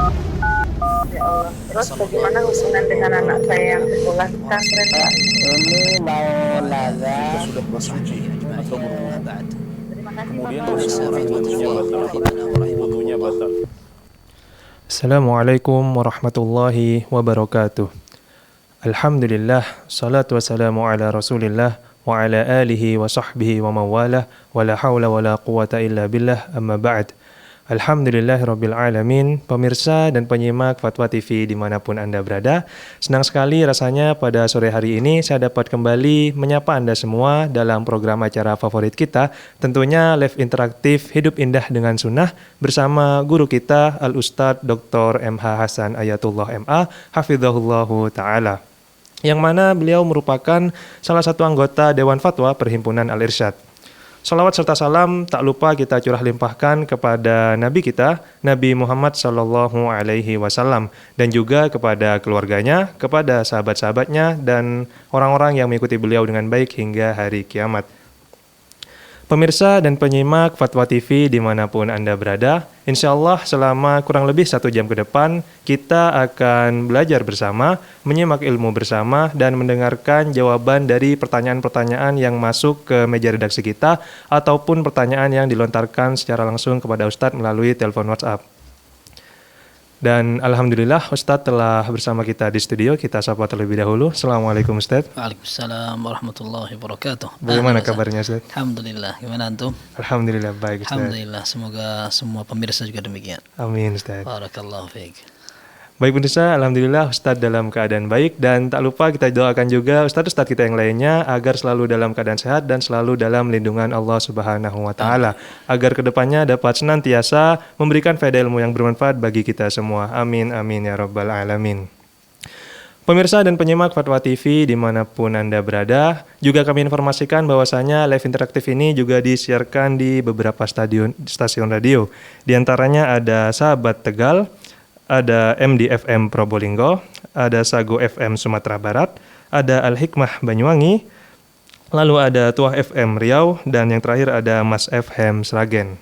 Ya Allah. Terus bagaimana hubungan dengan anak saya yang sekolah di pesantren, Pak? Ini mau nanya, sudah bersuci atau berwudu, Terima kasih, kemudian Bapak. wudunya batal. Wudunya batal. Assalamualaikum warahmatullahi wabarakatuh. Alhamdulillah, salatu wassalamu ala rasulillah wa ala alihi wa sahbihi wa mawalah wa la hawla wa la quwata illa billah amma ba'd. Alhamdulillahirabbil alamin. Pemirsa dan penyimak Fatwa TV dimanapun Anda berada, senang sekali rasanya pada sore hari ini saya dapat kembali menyapa Anda semua dalam program acara favorit kita, tentunya live interaktif Hidup Indah dengan Sunnah bersama guru kita Al-Ustadz Dr. MH Hasan Ayatullah MA Hafizahullahu Ta'ala, yang mana beliau merupakan salah satu anggota Dewan Fatwa Perhimpunan Al-Irsyad. Salawat serta salam tak lupa kita curah limpahkan kepada Nabi kita, Nabi Muhammad Sallallahu Alaihi Wasallam, dan juga kepada keluarganya, kepada sahabat-sahabatnya, dan orang-orang yang mengikuti beliau dengan baik hingga hari kiamat. Pemirsa dan penyimak Fatwa TV dimanapun Anda berada, insya Allah selama kurang lebih 1 jam ke depan, kita akan belajar bersama, menyimak ilmu bersama, dan mendengarkan jawaban dari pertanyaan-pertanyaan yang masuk ke meja redaksi kita, ataupun pertanyaan yang dilontarkan secara langsung kepada Ustadz melalui telepon WhatsApp. Dan Alhamdulillah Ustadz telah bersama kita di studio. Kita sapa terlebih dahulu. Assalamualaikum Ustadz. Waalaikumsalam warahmatullahi wabarakatuh. Bagaimana kabarnya Ustadz? Alhamdulillah. Gimana antum? Alhamdulillah baik Ustadz. Alhamdulillah. Semoga semua pemirsa juga demikian. Amin Ustadz. Barakallahu fiik. Baik pemirsa, Alhamdulillah Ustadz dalam keadaan baik, dan tak lupa kita doakan juga Ustadz kita yang lainnya agar selalu dalam keadaan sehat dan selalu dalam lindungan Allah Subhanahu wa Ta'ala, agar kedepannya dapat senantiasa memberikan faedah ilmu yang bermanfaat bagi kita semua. Amin amin ya rabbal alamin. Pemirsa dan penyimak Fatwa TV dimanapun Anda berada, juga kami informasikan bahwasanya live interaktif ini juga disiarkan di beberapa stasiun radio. Di antaranya ada Sahabat Tegal, ada MDFM Probolinggo, ada Sago FM Sumatera Barat, ada Al-Hikmah Banyuwangi, lalu ada Tuah FM Riau, dan yang terakhir ada Mas FM Sragen.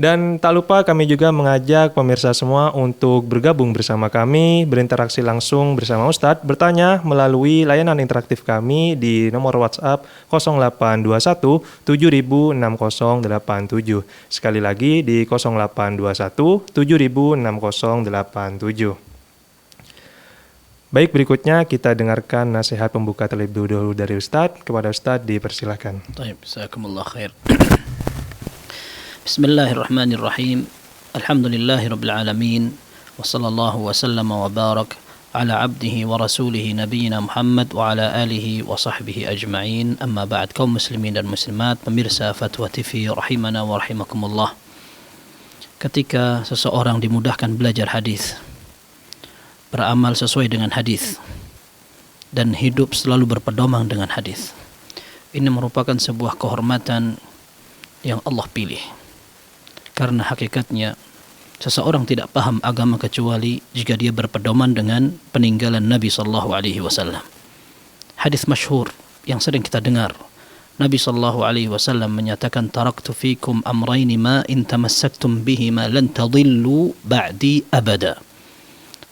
Dan tak lupa kami juga mengajak pemirsa semua untuk bergabung bersama kami, berinteraksi langsung bersama Ustadz, bertanya melalui layanan interaktif kami di nomor WhatsApp 0821 706087. Sekali lagi di 0821 706087. Baik, berikutnya kita dengarkan nasihat pembuka terlebih dahulu dari Ustadz. Kepada Ustadz dipersilakan. Baik, jazakumullah khair. Bismillahirrahmanirrahim. Alhamdulillahirabbil alamin. Wa sallallahu wa sallama wa barak ala abdihi wa rasulihi nabiyina Muhammad wa ala alihi wa sahbihi ajma'in. Amma ba'd, kaum muslimin dan muslimat, pemirsa Fatwa TV rahimana wa rahimakumullah. Ketika seseorang dimudahkan belajar hadis, beramal sesuai dengan hadis, dan hidup selalu berpedoman dengan hadis, ini merupakan sebuah kehormatan yang Allah pilih. Karena hakikatnya seseorang tidak paham agama kecuali jika dia berpedoman dengan peninggalan Nabi sallallahu alaihi wasallam. Hadis masyhur yang sering kita dengar, Nabi sallallahu alaihi wasallam menyatakan, taraktu fikum amrayni ma in tamassaktum bihima lan tadillu ba'di abada.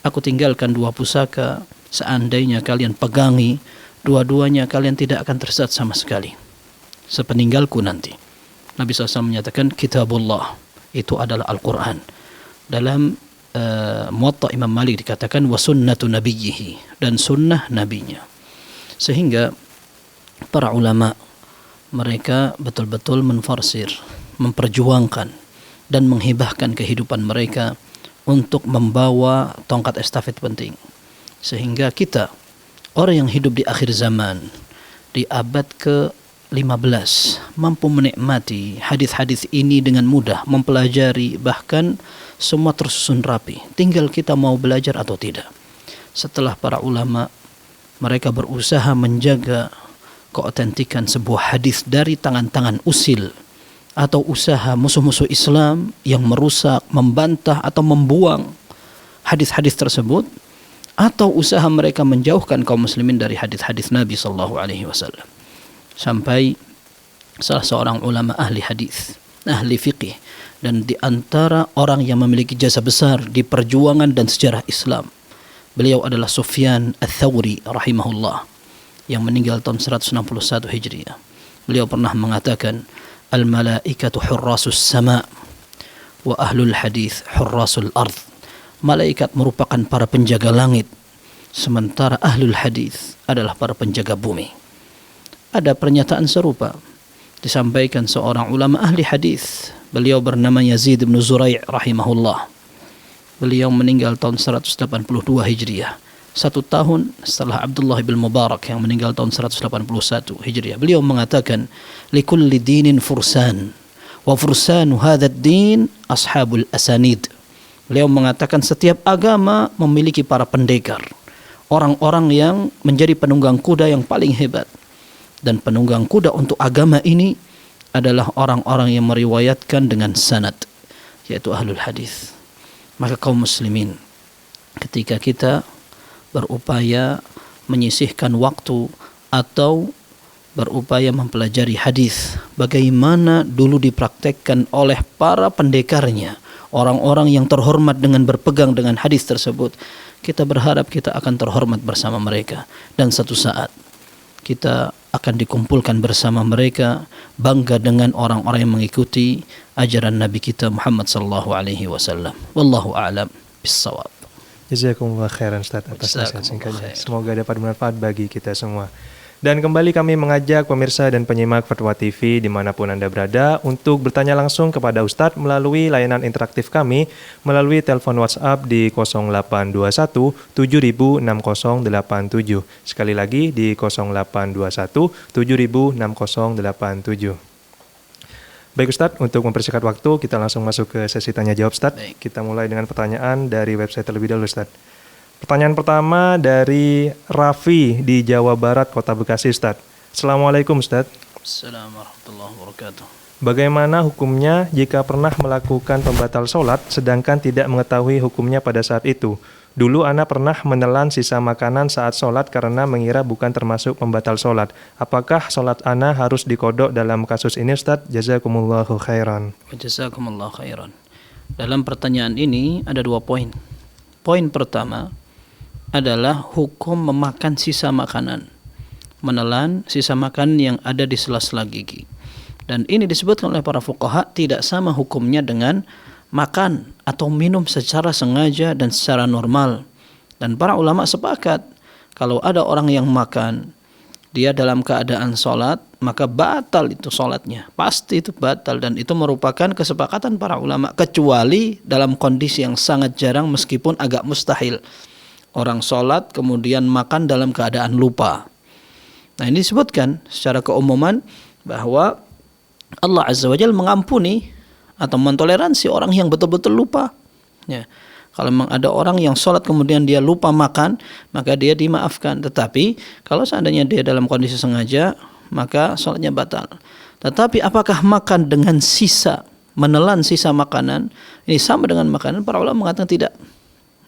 Aku tinggalkan 2 pusaka, seandainya kalian pegangi dua-duanya kalian tidak akan tersesat sama sekali sepeninggalku nanti. Nabi SAW menyatakan kitabullah, itu adalah Al-Quran. Dalam Muwatta Imam Malik dikatakan wa sunnatu nabiyyihi, dan sunnah nabinya. Sehingga para ulama mereka betul-betul menfarsir, memperjuangkan dan menghibahkan kehidupan mereka untuk membawa tongkat estafet penting. Sehingga kita, orang yang hidup di akhir zaman, di abad ke-15, mampu menikmati hadis-hadis ini dengan mudah, mempelajari, bahkan semua tersusun rapi. Tinggal kita mau belajar atau tidak. Setelah para ulama, mereka berusaha menjaga keotentikan sebuah hadis dari tangan-tangan usil atau usaha musuh-musuh Islam yang merusak, membantah atau membuang hadis-hadis tersebut, atau usaha mereka menjauhkan kaum muslimin dari hadis-hadis Nabi sallallahu alaihi wasallam. Sampai salah seorang ulama ahli hadis, ahli fiqih dan di antara orang yang memiliki jasa besar di perjuangan dan sejarah Islam. Beliau adalah Sufyan Ats-Tsauri rahimahullah yang meninggal tahun 161 Hijriah. Beliau pernah mengatakan, "Al-malaikatu hurrasus sama' wa ahlul hadis hurrasul ard." Malaikat merupakan para penjaga langit, sementara ahlul hadis adalah para penjaga bumi. Ada pernyataan serupa disampaikan seorang ulama ahli hadis. Beliau bernama Yazid bin Zurai' rahimahullah. Beliau meninggal tahun 182 Hijriah, 1 tahun setelah Abdullah bin Mubarak yang meninggal tahun 181 Hijriah. Beliau mengatakan, "Likulli dinin fursan, wa fursanu hadzal din ashabul asanid." Beliau mengatakan setiap agama memiliki para pendekar, orang-orang yang menjadi penunggang kuda yang paling hebat. Dan penunggang kuda untuk agama ini adalah orang-orang yang meriwayatkan dengan sanad, yaitu ahlul hadis. Maka kaum muslimin, ketika kita berupaya menyisihkan waktu atau berupaya mempelajari hadis, bagaimana dulu dipraktekkan oleh para pendekarnya, orang-orang yang terhormat dengan berpegang dengan hadis tersebut, kita berharap kita akan terhormat bersama mereka, dan satu saat kita akan dikumpulkan bersama mereka, bangga dengan orang-orang yang mengikuti ajaran Nabi kita Muhammad sallallahu alaihi wasallam. Wallahu a'lam bissawab. Jazakumullah khairan Ustaz atas nasihat singkatnya. Khair. Semoga dapat bermanfaat bagi kita semua. Dan kembali kami mengajak pemirsa dan penyimak Fatwa TV dimanapun Anda berada untuk bertanya langsung kepada Ustadz melalui layanan interaktif kami melalui telepon WhatsApp di 0821 706087. Sekali lagi di 0821 706087. Baik Ustadz, untuk mempersingkat waktu kita langsung masuk ke sesi tanya jawab Ustadz. Baik. Kita mulai dengan pertanyaan dari website terlebih dahulu Ustadz. Pertanyaan pertama dari Raffi di Jawa Barat, Kota Bekasi, Ustadz. Assalamualaikum, Ustadz. Assalamualaikum warahmatullahi wabarakatuh. Bagaimana hukumnya jika pernah melakukan pembatal sholat sedangkan tidak mengetahui hukumnya pada saat itu? Dulu ana pernah menelan sisa makanan saat sholat karena mengira bukan termasuk pembatal sholat. Apakah sholat ana harus dikodok dalam kasus ini, Ustadz? Jazakumullahu khairan. Jazakumullah khairan. Dalam pertanyaan ini ada 2 poin. Poin pertama adalah hukum memakan sisa makanan, menelan sisa makanan yang ada di sela-sela gigi. Dan ini disebutkan oleh para fuqaha tidak sama hukumnya dengan makan atau minum secara sengaja dan secara normal. Dan para ulama sepakat kalau ada orang yang makan dia dalam keadaan sholat, maka batal itu sholatnya, pasti itu batal, dan itu merupakan kesepakatan para ulama, kecuali dalam kondisi yang sangat jarang meskipun agak mustahil. Orang sholat kemudian makan dalam keadaan lupa. Nah, ini disebutkan secara keumuman bahwa Allah Azza wa Jalla mengampuni atau mentoleransi orang yang betul-betul lupa. Ya. Kalau memang ada orang yang sholat kemudian dia lupa makan, maka dia dimaafkan. Tetapi kalau seandainya dia dalam kondisi sengaja, maka sholatnya batal. Tetapi apakah makan dengan sisa, menelan sisa makanan, ini sama dengan makanan? Para ulama mengatakan tidak.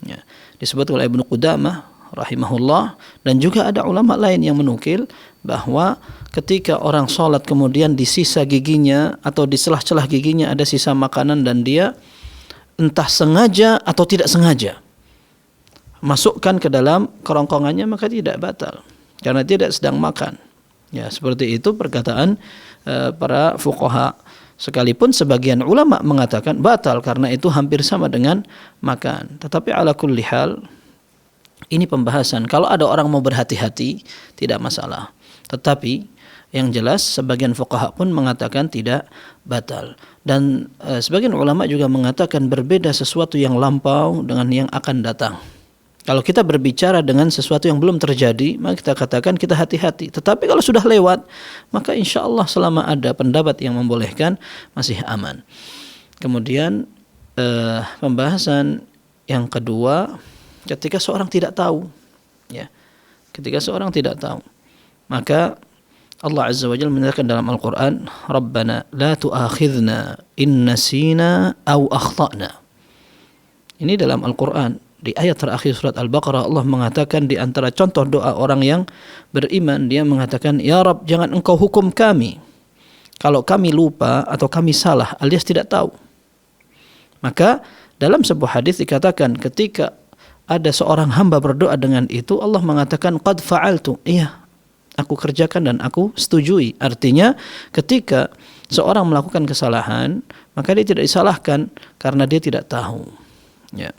Ya. Disebut oleh Ibnu Qudamah rahimahullah, dan juga ada ulama lain yang menukil bahwa ketika orang sholat kemudian di sisa giginya atau di celah-celah giginya ada sisa makanan dan dia entah sengaja atau tidak sengaja masukkan ke dalam kerongkongannya, maka tidak batal karena tidak sedang makan. Ya, seperti itu perkataan para fuqaha. Sekalipun sebagian ulama mengatakan batal karena itu hampir sama dengan makan. Tetapi ala kulli hal ini pembahasan. Kalau ada orang mau berhati-hati tidak masalah. Tetapi yang jelas sebagian fuqaha pun mengatakan tidak batal. Dan sebagian ulama juga mengatakan berbeda sesuatu yang lampau dengan yang akan datang. Kalau kita berbicara dengan sesuatu yang belum terjadi, maka kita katakan kita hati-hati. Tetapi kalau sudah lewat, maka insya Allah selama ada pendapat yang membolehkan, masih aman. Kemudian pembahasan yang kedua, ketika seorang tidak tahu, ya, ketika seorang tidak tahu, maka Allah Azza wa Jalla menyatakan dalam Al-Quran, Rabbana la tu'akhidna in nasina aw akhtana. Ini dalam Al-Quran. Di ayat terakhir surat Al-Baqarah, Allah mengatakan di antara contoh doa orang yang beriman, dia mengatakan, Ya Rabb, jangan engkau hukum kami kalau kami lupa atau kami salah alias tidak tahu. Maka dalam sebuah hadis dikatakan ketika ada seorang hamba berdoa dengan itu, Allah mengatakan qad fa'altu. Iya, aku kerjakan dan aku setujui. Artinya ketika seorang melakukan kesalahan, maka dia tidak disalahkan karena dia tidak tahu. Ya.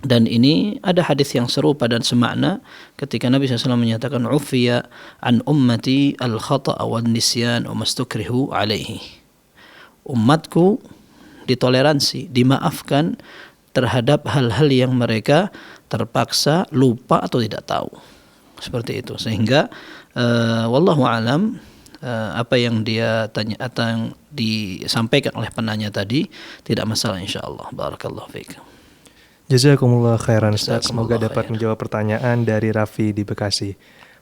Dan ini ada hadis yang serupa dan semakna ketika Nabi SAW menyatakan ufiya an ummati al-khata'a wan nisyan wa mastukrihu alaihi. Umatku ditoleransi, dimaafkan terhadap hal-hal yang mereka terpaksa lupa atau tidak tahu. Seperti itu. Sehingga wallahu alam apa yang dia tanya atau yang disampaikan oleh penanya tadi tidak masalah insyaallah. Barakallahu fiik. Jazakumullah khairan Ustaz. Semoga dapat menjawab pertanyaan dari Raffi di Bekasi.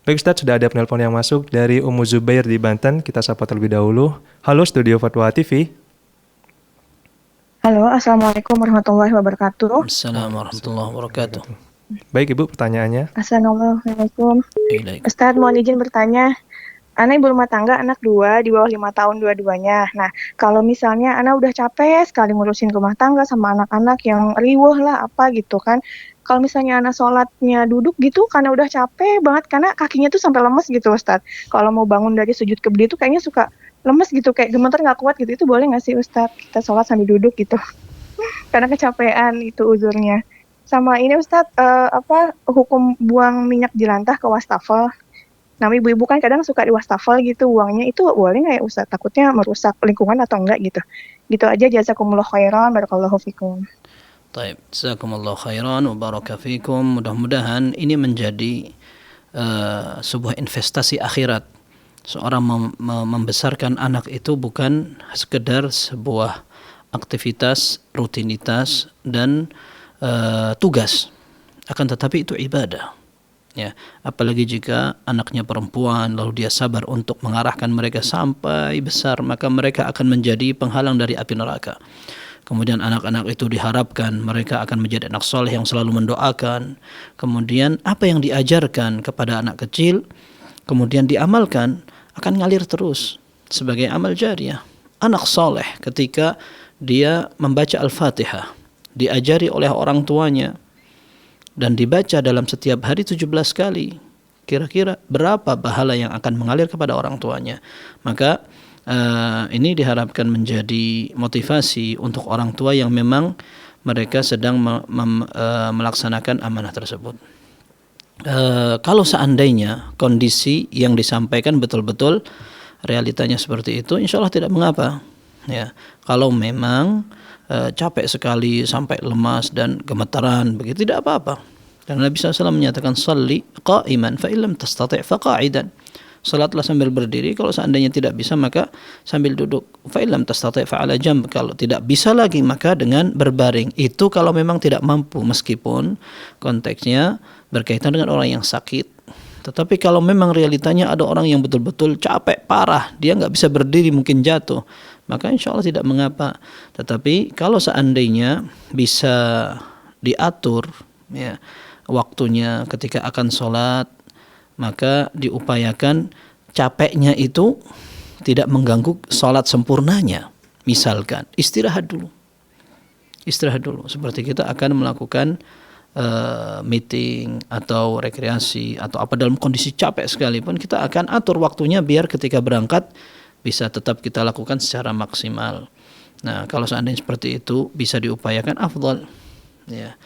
Baik Ustaz, sudah ada penelpon yang masuk dari Ummu Zubair di Banten. Kita sapa terlebih dahulu. Halo Studio Fatwa TV. Halo, Assalamualaikum warahmatullahi wabarakatuh. Assalamualaikum warahmatullahi wabarakatuh. Baik Ibu, pertanyaannya. Assalamualaikum. Ilaik. Ustadz, mohon izin bertanya. Ana ibu rumah tangga, anak 2, di bawah 5 tahun dua-duanya. Nah, kalau misalnya Ana udah capek sekali ngurusin rumah tangga sama anak-anak yang riweuh lah apa gitu kan. Kalau misalnya Ana sholatnya duduk gitu, karena udah capek banget, karena kakinya tuh sampai lemes gitu Ustadz. Kalau mau bangun dari sujud ke berdiri tuh kayaknya suka lemes gitu, kayak gemeter nggak kuat gitu. Itu boleh nggak sih Ustadz kita sholat sambil duduk gitu? Karena kecapean itu uzurnya. Sama ini Ustadz, hukum buang minyak jelantah ke wastafel. Nah, ibu-ibu kan kadang suka di wastafel gitu buangnya, itu boleh nggak ya Ustadz? Takutnya merusak lingkungan atau enggak gitu. Gitu aja, jazakumullah khairan, barakallahu fikum. Baik, jazakumullah khairan wa baraka fikum. Mudah-mudahan ini menjadi sebuah investasi akhirat. Seorang membesarkan anak itu bukan sekedar sebuah aktivitas, rutinitas dan tugas, akan tetapi itu ibadah. Ya, apalagi jika anaknya perempuan lalu dia sabar untuk mengarahkan mereka sampai besar, maka mereka akan menjadi penghalang dari api neraka. Kemudian anak-anak itu diharapkan mereka akan menjadi anak soleh yang selalu mendoakan. Kemudian apa yang diajarkan kepada anak kecil kemudian diamalkan akan ngalir terus sebagai amal jariyah. Anak soleh ketika dia membaca Al-Fatihah diajari oleh orang tuanya dan dibaca dalam setiap hari 17 kali, kira-kira berapa pahala yang akan mengalir kepada orang tuanya. Maka ini diharapkan menjadi motivasi untuk orang tua yang memang mereka sedang melaksanakan amanah tersebut. Kalau seandainya kondisi yang disampaikan betul-betul realitanya seperti itu, insya Allah tidak mengapa. Ya, kalau memang capek sekali sampai lemas dan gemetaran begitu tidak apa-apa. Karena Nabi SAW menyatakan salli qa'iman fa illam tastati' fa qa'idan. Salatlah sambil berdiri, kalau seandainya tidak bisa maka sambil duduk. Fa illam tastati' fa 'ala jamb. Kalau tidak bisa lagi maka dengan berbaring. Itu kalau memang tidak mampu, meskipun konteksnya berkaitan dengan orang yang sakit. Tetapi kalau memang realitanya ada orang yang betul-betul capek parah, dia nggak bisa berdiri, mungkin jatuh, maka insya Allah tidak mengapa. Tetapi kalau seandainya bisa diatur ya waktunya ketika akan sholat, maka diupayakan capeknya itu tidak mengganggu sholat sempurnanya. Misalkan istirahat dulu seperti kita akan melakukan meeting atau rekreasi atau apa, dalam kondisi capek sekalipun kita akan atur waktunya biar ketika berangkat bisa tetap kita lakukan secara maksimal. Nah, kalau seandainya seperti itu bisa diupayakan afdal ya,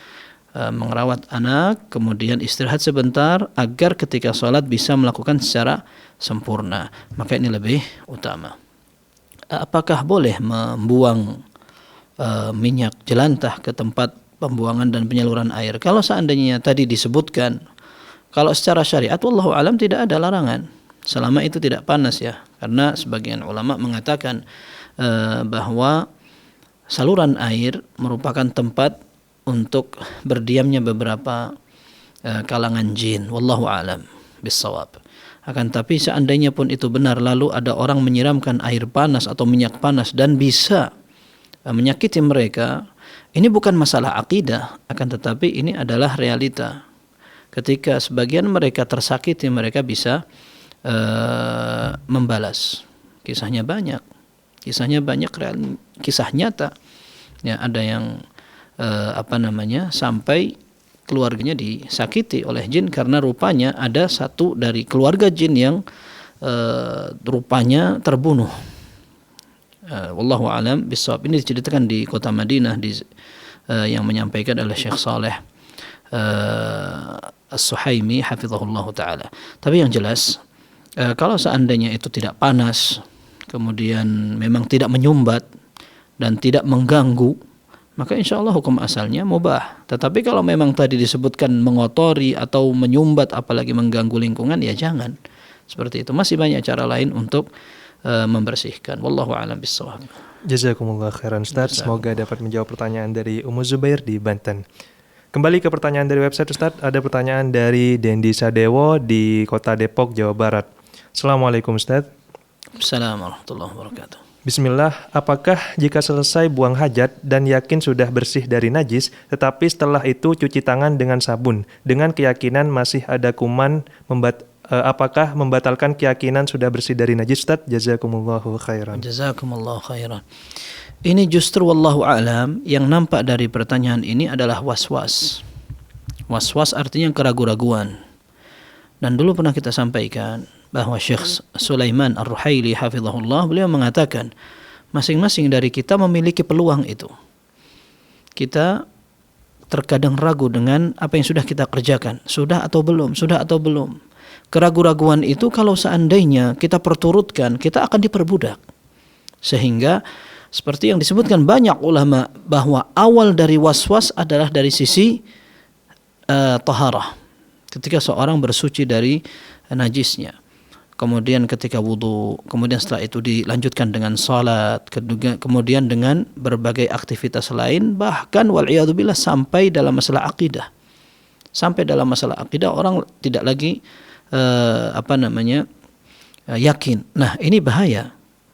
merawat anak kemudian istirahat sebentar agar ketika sholat bisa melakukan secara sempurna, maka ini lebih utama. Apakah boleh membuang minyak jelantah ke tempat pembuangan dan penyaluran air? Kalau seandainya tadi disebutkan, kalau secara syariat wallahu alam tidak ada larangan selama itu tidak panas ya, karena sebagian ulama mengatakan bahwa saluran air merupakan tempat untuk berdiamnya beberapa kalangan jin, wallahu alam bissawab. Akan tapi seandainya pun itu benar lalu ada orang menyiramkan air panas atau minyak panas dan bisa menyakiti mereka, ini bukan masalah akidah, akan tetapi ini adalah realita. Ketika sebagian mereka tersakiti, mereka bisa membalas. Kisahnya banyak, kisah nyata. Ya, ada yang sampai keluarganya disakiti oleh jin karena rupanya ada satu dari keluarga jin yang rupanya terbunuh. Wallahu alam bisawab. Ini diceritakan di kota Madinah yang menyampaikan oleh Syekh Saleh As-Suhaimi hafizahullah taala. Tapi yang jelas kalau seandainya itu tidak panas, kemudian memang tidak menyumbat dan tidak mengganggu, maka insya Allah hukum asalnya mubah. Tetapi kalau memang tadi disebutkan mengotori atau menyumbat apalagi mengganggu lingkungan, ya jangan. Seperti itu. Masih banyak cara lain untuk membersihkan. Wallahu a'lam bishawab. Jazakumullah khairan Ustaz. Semoga dapat menjawab pertanyaan dari Ummu Zubair di Banten. Kembali ke pertanyaan dari website Ustaz. Ada pertanyaan dari Dendi Sadewo di Kota Depok, Jawa Barat. Assalamualaikum Ustaz. Assalamualaikum warahmatullahi wabarakatuh. Bismillah, apakah jika selesai buang hajat dan yakin sudah bersih dari najis, tetapi setelah itu cuci tangan dengan sabun, dengan keyakinan masih ada kuman, apakah membatalkan keyakinan sudah bersih dari najis, Ustaz? Jazakumullahu khairan. Jazakumullahu khairan. Ini justru wallahu a'lam, yang nampak dari pertanyaan ini adalah was-was. Was-was artinya keraguan-raguan. Dan dulu pernah kita sampaikan bahwa Syekh Sulaiman Ar-Ruhaili hafizahullah, beliau mengatakan masing-masing dari kita memiliki peluang itu. Kita terkadang ragu dengan apa yang sudah kita kerjakan, sudah atau belum. Keraguan-raguan itu kalau seandainya kita perturutkan, kita akan diperbudak. Sehingga seperti yang disebutkan banyak ulama bahwa awal dari was-was adalah dari sisi taharah. Ketika seorang bersuci dari najisnya, kemudian ketika wudu, kemudian setelah itu dilanjutkan dengan salat, kemudian dengan berbagai aktivitas lain, bahkan wal'iyadzubillah sampai dalam masalah akidah. Sampai dalam masalah akidah orang tidak lagi yakin. Nah, ini bahaya.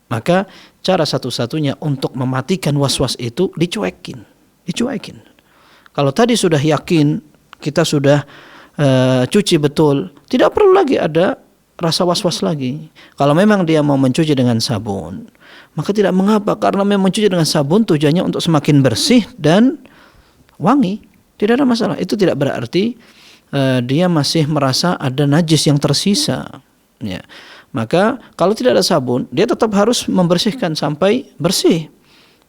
Maka cara satu-satunya untuk mematikan was-was itu dicuekin. Kalau tadi sudah yakin, kita sudah cuci betul, tidak perlu lagi ada rasa was-was lagi. Kalau memang dia mau mencuci dengan sabun, maka tidak mengapa, karena memang mencuci dengan sabun tujuannya untuk semakin bersih dan wangi. Tidak ada masalah. Itu tidak berarti dia masih merasa ada najis yang tersisa. Ya. Maka kalau tidak ada sabun, dia tetap harus membersihkan sampai bersih.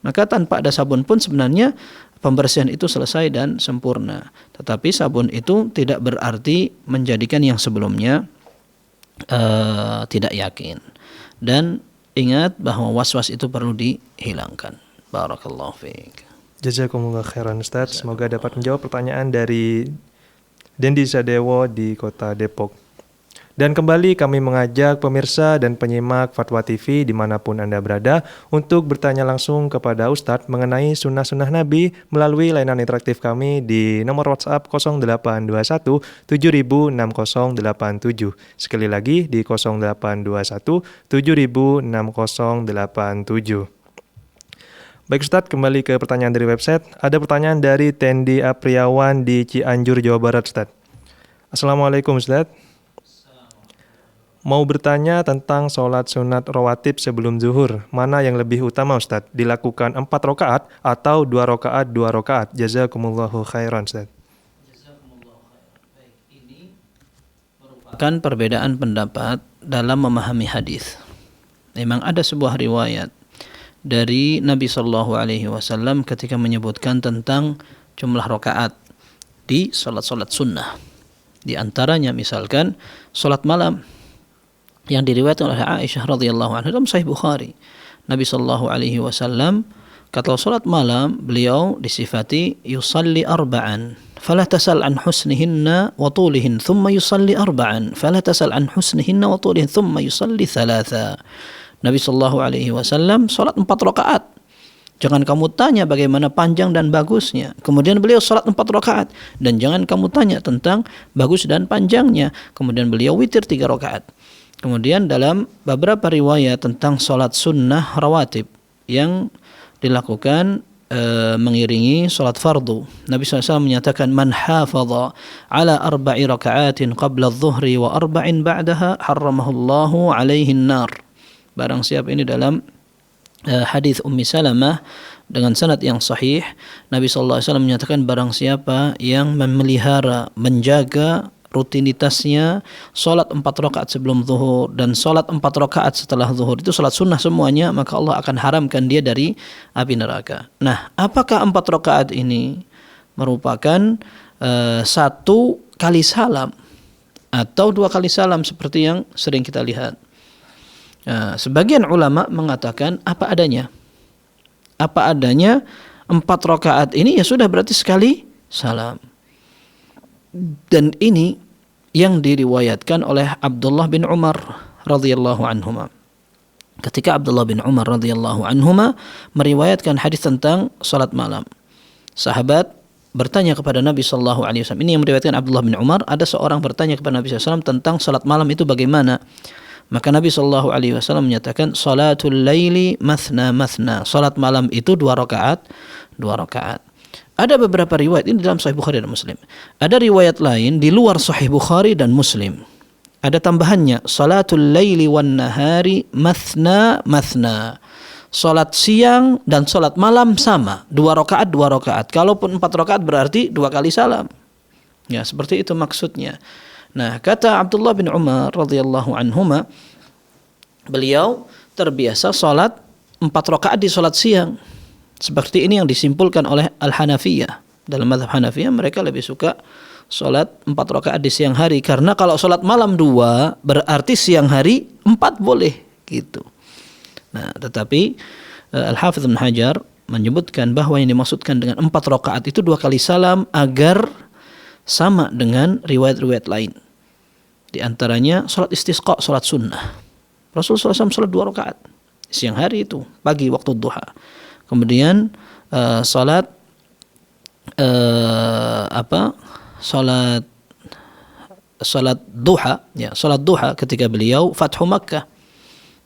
Maka tanpa ada sabun pun sebenarnya pembersihan itu selesai dan sempurna. Tetapi sabun itu tidak berarti menjadikan yang sebelumnya tidak yakin. Dan ingat bahwa was-was itu perlu dihilangkan. Barakallahu fiik. Jazakumullah khairan Ustaz. Semoga dapat menjawab pertanyaan dari Dendi Sadewo di Kota Depok. Dan kembali kami mengajak pemirsa dan penyimak Fatwa TV dimanapun Anda berada untuk bertanya langsung kepada Ustadz mengenai sunnah-sunnah Nabi melalui layanan interaktif kami di nomor WhatsApp 0821 706087. Sekali lagi di 0821 706087. Baik Ustadz, kembali ke pertanyaan dari website. Ada pertanyaan dari Tendi Apriawan di Cianjur, Jawa Barat, Ustadz. Assalamualaikum Ustadz. Mau bertanya tentang sholat sunat rawatib sebelum zuhur. Mana yang lebih utama Ustadz? Dilakukan 4 rakaat atau 2 rakaat 2 rakaat? Jazakumullahu khairan Ustadz. Baik, ini merupakan perbedaan pendapat dalam memahami hadis. Memang ada sebuah riwayat dari Nabi SAW ketika menyebutkan tentang jumlah rakaat di sholat-sholat sunnah. Di antaranya misalkan sholat malam yang diriwayatkan oleh Aisyah radhiyallahu anha dalam Sahih Bukhari. Nabi SAW kata salat malam beliau disifati yusalli arba'an fala tasal an husnihinna wa tulihin thumma yusalli arba'an fala tasal an husnihinna wa tulihin thumma yusalli thalatha. Nabi SAW salat 4 rakaat. Jangan kamu tanya bagaimana panjang dan bagusnya. Kemudian beliau salat 4 rakaat dan jangan kamu tanya tentang bagus dan panjangnya. Kemudian beliau witir 3 rakaat. Kemudian dalam beberapa riwayat tentang sholat sunnah rawatib yang dilakukan mengiringi sholat fardu, Nabi SAW menyatakan man hafadha ala 4 raka'atin qabla adh-dhuhri wa 4 ba'daha harramahullahu alaihi an-nar. Barang siapa ini dalam hadis Ummi Salamah dengan sanad yang sahih, Nabi sallallahu alaihi wasallam menyatakan barang siapa yang memelihara, menjaga rutinitasnya salat 4 rakaat sebelum zuhur dan salat 4 rakaat setelah zuhur, itu salat sunnah semuanya, maka Allah akan haramkan dia dari api neraka. Nah, apakah 4 rakaat ini merupakan 1 kali salam atau 2 kali salam seperti yang sering kita lihat? Nah, sebagian ulama mengatakan apa adanya. Apa adanya 4 rakaat ini ya sudah berarti sekali salam. Dan ini yang diriwayatkan oleh Abdullah bin Umar radhiyallahu anhuma. Ketika Abdullah bin Umar radhiyallahu anhuma meriwayatkan hadis tentang salat malam, sahabat bertanya kepada Nabi sallallahu alaihi wasallam. Ini yang meriwayatkan Abdullah bin Umar, ada seorang bertanya kepada Nabi sallallahu alaihi wasallam tentang salat malam itu bagaimana. Maka Nabi sallallahu alaihi wasallam menyatakan salatul laili mathna mathna. Salat malam itu 2 rakaat, 2 rakaat. Ada beberapa riwayat ini dalam Sahih Bukhari dan Muslim. Ada riwayat lain di luar Sahih Bukhari dan Muslim. Ada tambahannya salatul laili wan nahari mathna mathna. Salat siang dan salat malam sama, 2 rakaat 2 rakaat. Kalaupun 4 rakaat berarti 2 kali salam. Ya, seperti itu maksudnya. Nah, kata Abdullah bin Umar radhiyallahu anhuma, beliau terbiasa salat 4 rakaat di salat siang. Seperti ini yang disimpulkan oleh Al-Hanafiyah. Dalam mazhab Hanafiyah mereka lebih suka salat 4 rakaat di siang hari, karena kalau salat malam 2 berarti siang hari 4 boleh gitu. Nah, tetapi Al-Hafidz Ibnu Hajar menyebutkan bahwa yang dimaksudkan dengan 4 rakaat itu 2 kali salam agar sama dengan riwayat-riwayat lain. Di antaranya salat istisqa, salat sunnah. Rasulullah SAW salat 2 rakaat siang hari itu, pagi waktu duha. Kemudian salat duha, ya, salat duha ketika beliau Fathu Makkah.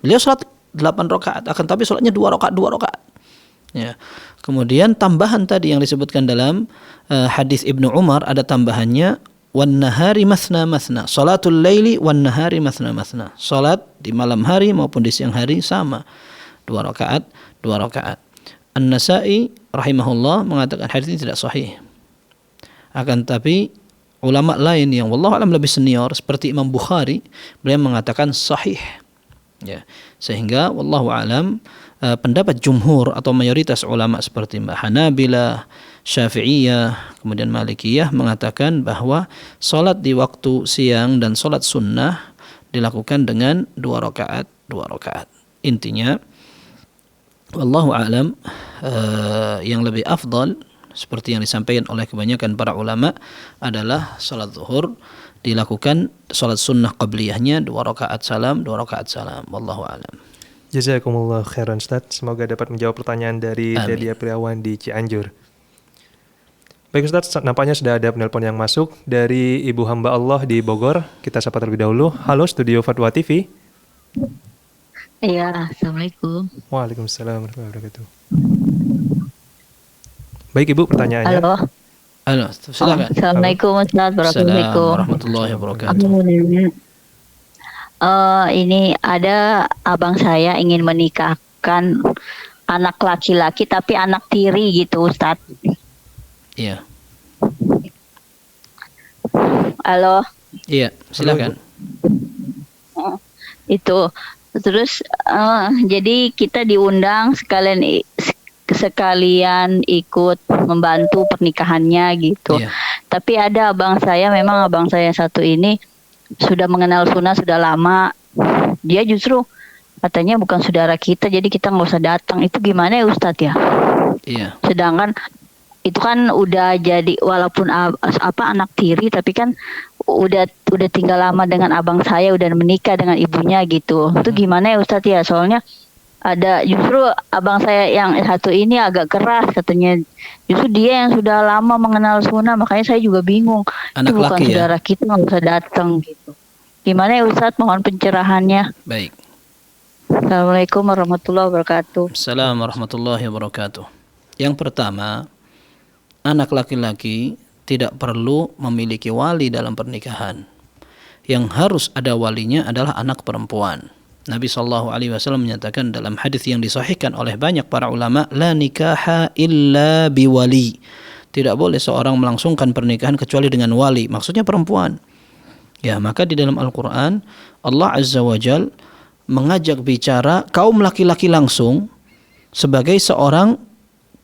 Beliau salat 8 rakaat, akan tapi salatnya 2 rakaat 2 rakaat. Ya. Kemudian tambahan tadi yang disebutkan dalam hadis Ibnu Umar, ada tambahannya wan nahari mathna mathna. Salatul laili wan nahari mathna mathna. Salat di malam hari maupun di siang hari sama, 2 rakaat 2 rakaat. An-Nasa'i rahimahullah mengatakan hadis ini tidak sahih. Akan tapi ulama lain yang wallahu alam lebih senior seperti Imam Bukhari, beliau mengatakan sahih. Ya, sehingga wallahu alam pendapat jumhur atau mayoritas ulama seperti Hanabilah, Syafi'iyah, kemudian Malikiyah mengatakan bahwa salat di waktu siang dan salat sunnah dilakukan dengan 2 rakaat 2 rakaat. Intinya wallahu a'lam, yang lebih afdal seperti yang disampaikan oleh kebanyakan para ulama adalah salat zuhur dilakukan salat sunnah qabliyahnya 2 rakaat salam 2 rakaat salam. Wallahu a'lam. Jazakumullah khairan Ustaz. Semoga dapat menjawab pertanyaan dari Dedi Apriawan di Cianjur. Baik Ustaz, nampaknya sudah ada penelpon yang masuk dari Ibu Hamba Allah di Bogor. Kita sapa terlebih dahulu. Halo Studio Fatwa TV. Iya, Assalamualaikum. Waalaikumsalam warahmatullahi wabarakatuh. Baik Ibu, pertanyaannya. Halo, silakan. Assalamualaikum warahmatullahi wabarakatuh. Ini ada abang saya ingin menikahkan anak laki-laki tapi anak tiri gitu, Ustaz. Iya. Halo. Iya, silakan. Itu terus jadi kita diundang sekalian ikut membantu pernikahannya gitu. Iya. Tapi ada abang saya, memang abang saya satu ini sudah mengenal sunnah sudah lama. Dia justru katanya bukan saudara kita, jadi kita nggak usah datang. Itu gimana ya Ustadz ya? Iya. Sedangkan itu kan udah jadi walaupun anak tiri, tapi kan udah tinggal lama dengan abang saya, udah menikah dengan ibunya gitu. Itu gimana ya Ustadz ya? Soalnya ada justru abang saya yang satu ini agak keras katanya. Justru dia yang sudah lama mengenal sunnah, makanya saya juga bingung. Anak itu bukan laki saudara kita, nggak usah datang gitu. Gimana ya Ustadz? Mohon pencerahannya. Baik. Assalamualaikum warahmatullahi wabarakatuh. Assalamualaikum warahmatullahi wabarakatuh. Yang pertama, anak laki-laki tidak perlu memiliki wali dalam pernikahan. Yang harus ada walinya adalah anak perempuan. Nabi SAW menyatakan dalam hadis yang disahihkan oleh banyak para ulama, la nikaha illa biwali. Tidak boleh seorang melangsungkan pernikahan kecuali dengan wali, maksudnya perempuan. Ya, maka di dalam Al-Quran Allah Azza wa Jal mengajak bicara kaum laki-laki langsung sebagai seorang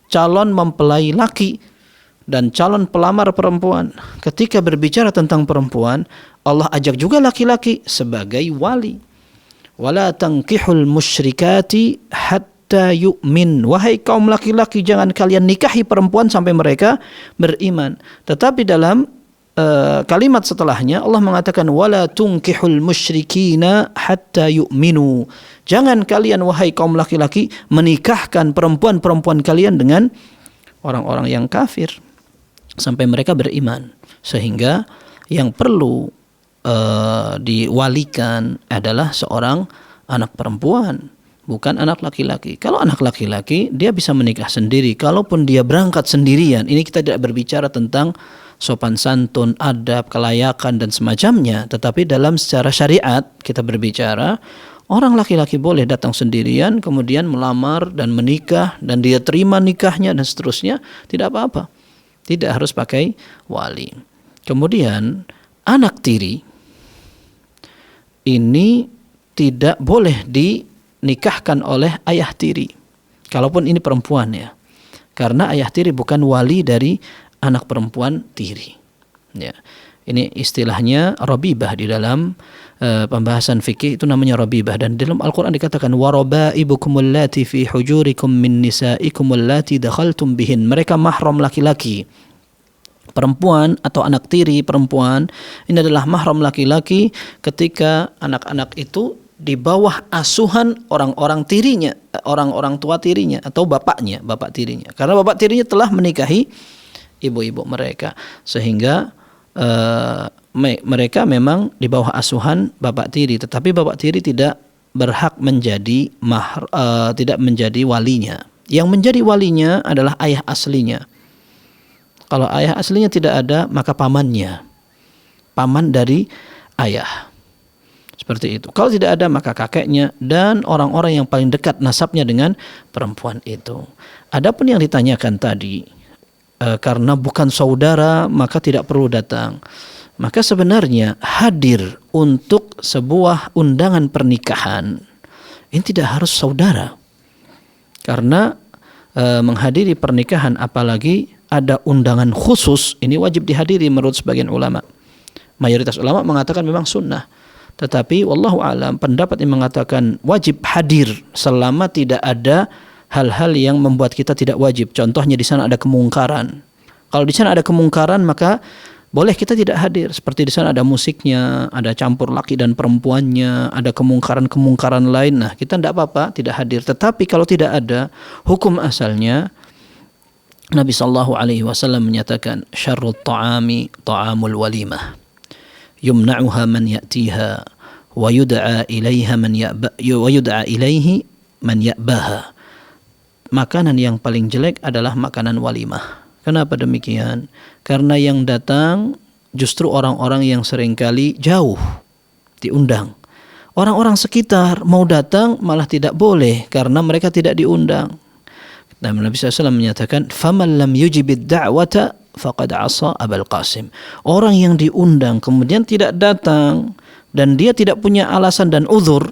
calon mempelai laki dan calon pelamar perempuan. Ketika berbicara tentang perempuan, Allah ajak juga laki-laki sebagai wali. Wala tankihul musyrikati hatta yu'min. Wahai kaum laki-laki, jangan kalian nikahi perempuan sampai mereka beriman. Tetapi dalam kalimat setelahnya Allah mengatakan wala tunkihul musyrikina hatta yu'minu. Jangan kalian wahai kaum laki-laki menikahkan perempuan-perempuan kalian dengan orang-orang yang kafir sampai mereka beriman. Sehingga yang perlu diwalikan adalah seorang anak perempuan, bukan anak laki-laki. Kalau anak laki-laki dia bisa menikah sendiri. Kalaupun dia berangkat sendirian, ini kita tidak berbicara tentang sopan santun, adab, kelayakan dan semacamnya. Tetapi dalam secara syariat kita berbicara, orang laki-laki boleh datang sendirian, kemudian melamar dan menikah, dan dia terima nikahnya dan seterusnya, tidak apa-apa. Tidak harus pakai wali. Kemudian anak tiri ini tidak boleh dinikahkan oleh ayah tiri. Kalaupun ini perempuan ya. Karena ayah tiri bukan wali dari anak perempuan tiri. Ya. Ini istilahnya rabibah di dalam pembahasan fikih itu namanya rabibah, dan dalam Al-Qur'an dikatakan warabaibukum allati fi hujurikum min nisaikum allati dakhaltum bihin. Mereka mahram laki-laki. Perempuan atau anak tiri perempuan ini adalah mahram laki-laki ketika anak-anak itu di bawah asuhan orang-orang tirinya, orang-orang tua tirinya atau bapaknya, bapak tirinya. Karena bapak tirinya telah menikahi ibu-ibu mereka, sehingga mereka memang di bawah asuhan bapak tiri, tetapi bapak tiri tidak berhak menjadi tidak menjadi walinya. Yang menjadi walinya adalah ayah aslinya. Kalau ayah aslinya tidak ada, maka pamannya, paman dari ayah. Seperti itu. Kalau tidak ada, maka kakeknya dan orang-orang yang paling dekat nasabnya dengan perempuan itu. Adapun yang ditanyakan tadi, karena bukan saudara maka tidak perlu datang. Maka sebenarnya hadir untuk sebuah undangan pernikahan ini tidak harus saudara. Karena menghadiri pernikahan apalagi ada undangan khusus, ini wajib dihadiri menurut sebagian ulama. Mayoritas ulama mengatakan memang sunnah. Tetapi wallahu alam, pendapat yang mengatakan wajib hadir selama tidak ada hal-hal yang membuat kita tidak wajib. Contohnya di sana ada kemungkaran. Kalau di sana ada kemungkaran maka boleh kita tidak hadir. Seperti di sana ada musiknya, ada campur laki dan perempuannya, ada kemungkaran-kemungkaran lain. Nah, kita tidak apa-apa tidak hadir. Tetapi kalau tidak ada, hukum asalnya Nabi sallallahu alaihi wasallam menyatakan syarrut ta'ami ta'amul walimah. Yumna'uha man ya'tiha wa yud'a ilaiha man yud'a ilaihi man ya'baha. Makanan yang paling jelek adalah makanan walimah. Kenapa demikian? Karena yang datang justru orang-orang yang seringkali jauh diundang. Orang-orang sekitar mau datang malah tidak boleh karena mereka tidak diundang. Dan Nabi SAW menyatakan, "Faman lam yujibid da'wata faqad 'asa Abul Qasim." Orang yang diundang kemudian tidak datang dan dia tidak punya alasan dan uzur,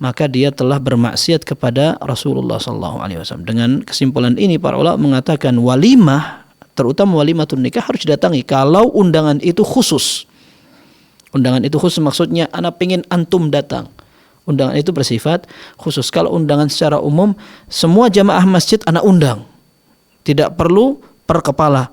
maka dia telah bermaksiat kepada Rasulullah SAW. Dengan kesimpulan ini para ulama mengatakan walimah, terutama walimatun nikah harus didatangi kalau undangan itu khusus. Undangan itu khusus maksudnya anak pengen antum datang. Undangan itu bersifat khusus. Kalau undangan secara umum, semua jamaah masjid anak undang. Tidak perlu per kepala.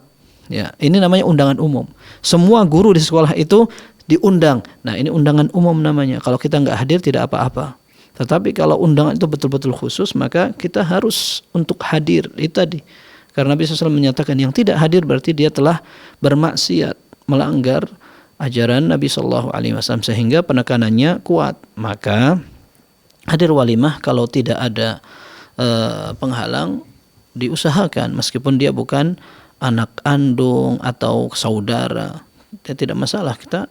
Ya, ini namanya undangan umum. Semua guru di sekolah itu diundang. Nah, ini undangan umum namanya. Kalau kita nggak hadir tidak apa-apa. Tetapi kalau undangan itu betul-betul khusus, maka kita harus untuk hadir. Itu tadi. Karena Nabi SAW menyatakan yang tidak hadir berarti dia telah bermaksiat, melanggar ajaran Nabi SAW, sehingga penekanannya kuat. Maka hadir walimah kalau tidak ada penghalang diusahakan meskipun dia bukan anak kandung atau saudara. Tidak masalah, kita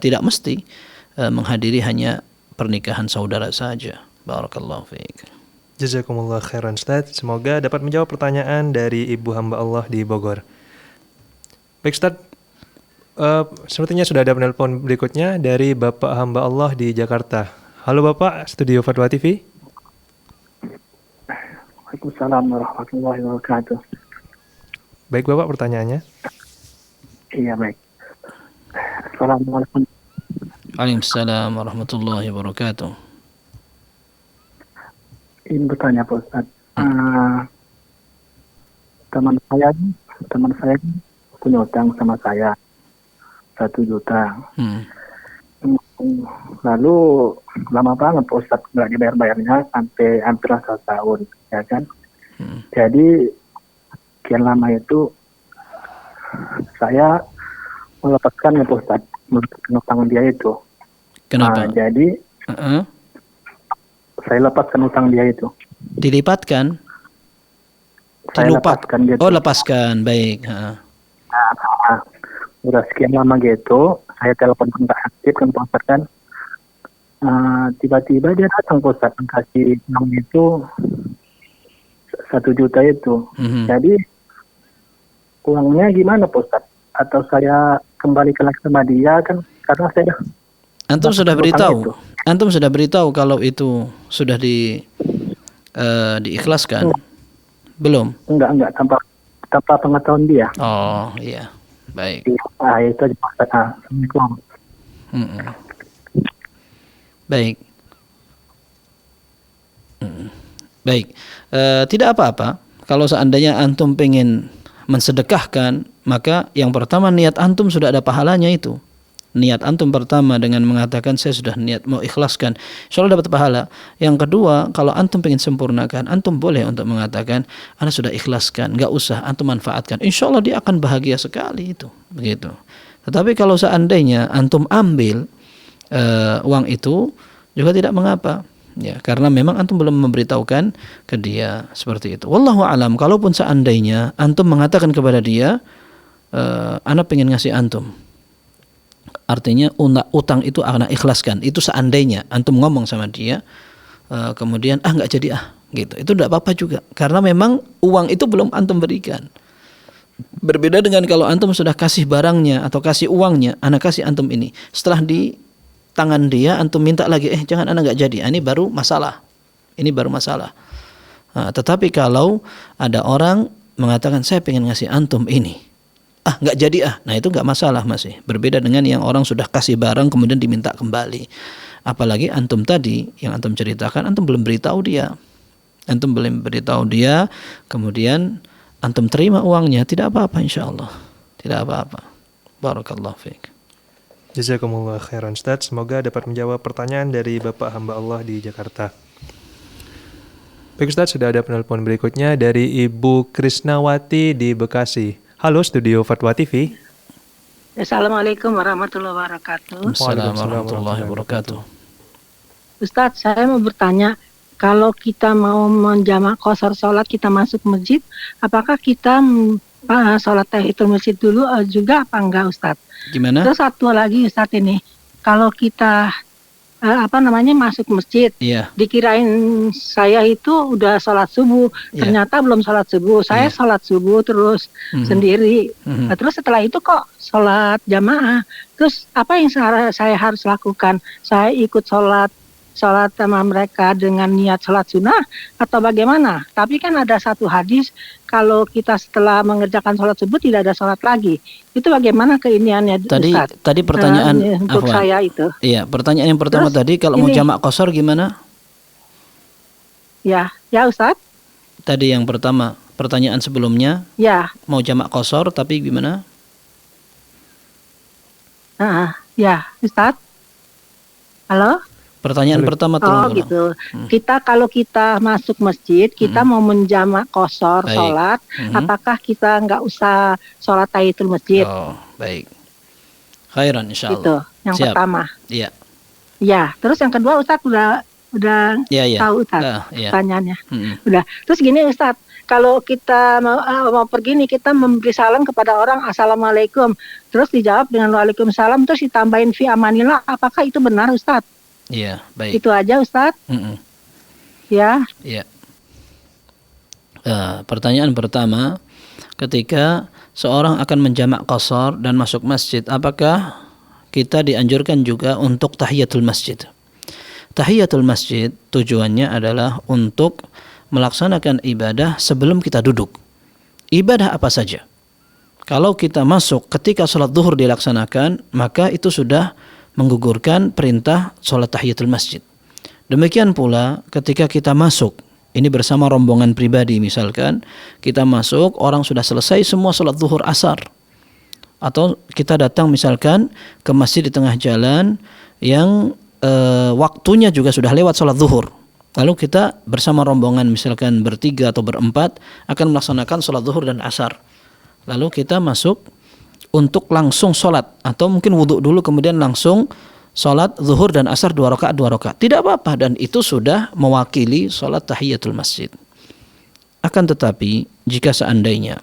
tidak mesti menghadiri hanya pernikahan saudara saja. Barakallahu fiik. Jazakumullah khairan Ustaz. Semoga dapat menjawab pertanyaan dari ibu hamba Allah di Bogor. Baik Ustaz, sepertinya sudah ada penelpon berikutnya dari Bapak hamba Allah di Jakarta. Halo Bapak, Studio Fatwa TV. Waalaikumsalam warahmatullahi wabarakatuh. Baik Bapak, pertanyaannya. Iya, baik. Assalamualaikum. Waalaikumsalam warahmatullahi wabarakatuh. Ingin bertanya Pak Ustaz. Teman saya punya utang sama saya 1 juta. Lalu lama banget Pak Ustaz nggak dibayar-bayarnya sampai hampir 1 tahun, ya kan? Jadi sekian lama itu saya melepaskan ya Pak Ustaz, melepaskan utang dia itu. Kenapa? Jadi saya lepaskan utang dia itu. Dilipatkan? Saya Dilupat? lepaskan dia. Oh, lepaskan. Baik. Udah sekian lama gitu, saya telepon kontak aktif kan Pak Ustaz kan. Tiba-tiba dia datang Pak Ustaz, kasih uang itu 1 juta itu. Jadi uangnya gimana Pak Ustaz? Atau saya kembalikan lagi sama dia kan? Karena saya Antum sudah beritahu? itu. Antum sudah beritahu kalau itu sudah diikhlaskan? Belum? Enggak tanpa pengetahuan dia. Oh, iya. Baik. Itu aja Pak Ustaz. Assalamualaikum. Baik. Baik. Tidak apa-apa. Kalau seandainya antum pengen mensedekahkan, maka yang pertama niat antum sudah ada pahalanya itu. Niat antum pertama dengan mengatakan saya sudah niat mau ikhlaskan, insya Allah dapat pahala. Yang kedua, kalau antum pengen sempurnakan, antum boleh untuk mengatakan ana sudah ikhlaskan, nggak usah antum manfaatkan, insya Allah dia akan bahagia sekali itu, begitu. Tetapi kalau seandainya antum ambil uang itu juga tidak mengapa, ya, karena memang antum belum memberitahukan ke dia seperti itu. Wallahu alam. Kalaupun seandainya antum mengatakan kepada dia, ana pengen ngasih antum, artinya utang itu akan ikhlaskan. Itu seandainya antum ngomong sama dia, kemudian nggak jadi gitu. Itu tidak apa-apa juga, karena memang uang itu belum antum berikan. Berbeda dengan kalau antum sudah kasih barangnya atau kasih uangnya, ana kasih antum ini. Setelah di tangan dia antum minta lagi, jangan ana nggak jadi. Ini baru masalah. Ini baru masalah. Tetapi kalau ada orang mengatakan saya pengen ngasih antum ini, nggak jadi nah itu nggak masalah, masih berbeda dengan yang orang sudah kasih barang kemudian diminta kembali. Apalagi antum tadi yang antum ceritakan, antum belum beritahu dia, kemudian antum terima uangnya, tidak apa-apa, insyaallah tidak apa-apa. Barakallahu fiik. Jazakumullah khairan Ustaz. Semoga dapat menjawab pertanyaan dari Bapak hamba Allah di Jakarta. Baik Ustaz, sudah ada penelpon berikutnya dari Ibu Krisnawati di Bekasi. Halo Studio Fatwa TV. Assalamualaikum warahmatullahi wabarakatuh. Assalamualaikum warahmatullahi wabarakatuh. Ustadz, saya mau bertanya, kalau kita mau menjamak qashar sholat, kita masuk masjid, apakah kita sholat tahiyatul masjid dulu juga apa enggak Ustadz? Gimana? Terus satu lagi Ustadz ini, kalau kita masuk masjid, dikirain saya itu udah sholat subuh, ternyata belum sholat subuh. Saya sholat subuh terus sendiri. Terus setelah itu kok sholat jamaah. Terus apa yang saya harus lakukan? Saya ikut sholat sama mereka dengan niat sholat sunnah atau bagaimana? Tapi kan ada satu hadis, kalau kita setelah mengerjakan sholat subuh tidak ada sholat lagi. Itu bagaimana keiniannya Ustaz? Tadi pertanyaan untuk saya itu. Iya, pertanyaan yang pertama tadi, kalau mau jamak qashar gimana? Ya Ustaz. Tadi yang pertama, pertanyaan sebelumnya. Ya. Mau jamak qashar tapi gimana? Ya, Ustaz. Halo? Pertanyaan pertama tolong. Gitu. Kalau kita masuk masjid, kita mau menjamak qashar sholat, apakah kita nggak usah sholat tahiyatul masjid? Oh, baik. Khairan insyaallah. Itu yang pertama. Iya. Ya, terus yang kedua Ustaz udah tahu Ustaz pertanyaannya. Udah. Terus gini Ustaz, kalau kita mau pergi nih, kita memberi salam kepada orang, assalamualaikum, terus dijawab dengan waalaikumsalam, terus ditambahin fi amanillah, apakah itu benar Ustaz? Iya, baik. Itu aja Ustadz. Ya. Iya. Pertanyaan pertama, ketika seorang akan menjamak qashar dan masuk masjid, apakah kita dianjurkan juga untuk tahiyatul masjid? Tahiyatul masjid tujuannya adalah untuk melaksanakan ibadah sebelum kita duduk. Ibadah apa saja. Kalau kita masuk ketika sholat zuhur dilaksanakan, maka itu sudah menggugurkan perintah sholat tahiyatul masjid. Demikian pula ketika kita masuk, ini bersama rombongan pribadi misalkan, kita masuk, orang sudah selesai semua sholat zuhur asar. Atau kita datang misalkan ke masjid di tengah jalan yang waktunya juga sudah lewat sholat zuhur. Lalu kita bersama rombongan misalkan bertiga atau berempat akan melaksanakan sholat zuhur dan asar. Lalu kita masuk untuk langsung sholat atau mungkin wudhu dulu kemudian langsung sholat zuhur dan asar 2 rakaat. Tidak apa-apa dan itu sudah mewakili sholat tahiyatul masjid. Akan tetapi jika seandainya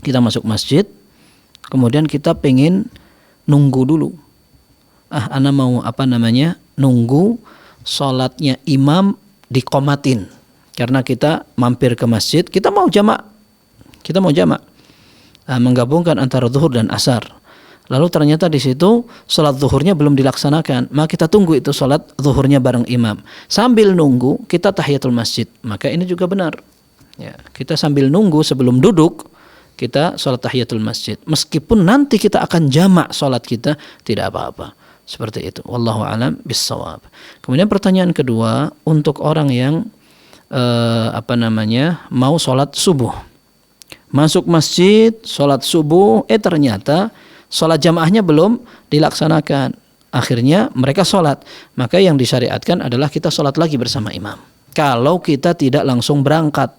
kita masuk masjid kemudian kita pengen nunggu dulu. Ana mau nunggu sholatnya imam dikomatin. Karena kita mampir ke masjid, kita mau jamak. Menggabungkan antara zuhur dan asar. Lalu ternyata di situ sholat zuhurnya belum dilaksanakan, maka kita tunggu itu sholat zuhurnya bareng imam. Sambil nunggu kita tahiyatul masjid, maka ini juga benar. Ya, kita sambil nunggu sebelum duduk kita sholat tahiyatul masjid. Meskipun nanti kita akan jamak sholat kita, tidak apa-apa. Seperti itu. Wallahu a'lam bissawab. Kemudian pertanyaan kedua untuk orang yang mau sholat subuh. Masuk masjid, sholat subuh, ternyata sholat jamaahnya belum dilaksanakan. Akhirnya mereka sholat. Maka yang disyariatkan adalah kita sholat lagi bersama imam. Kalau kita tidak langsung berangkat.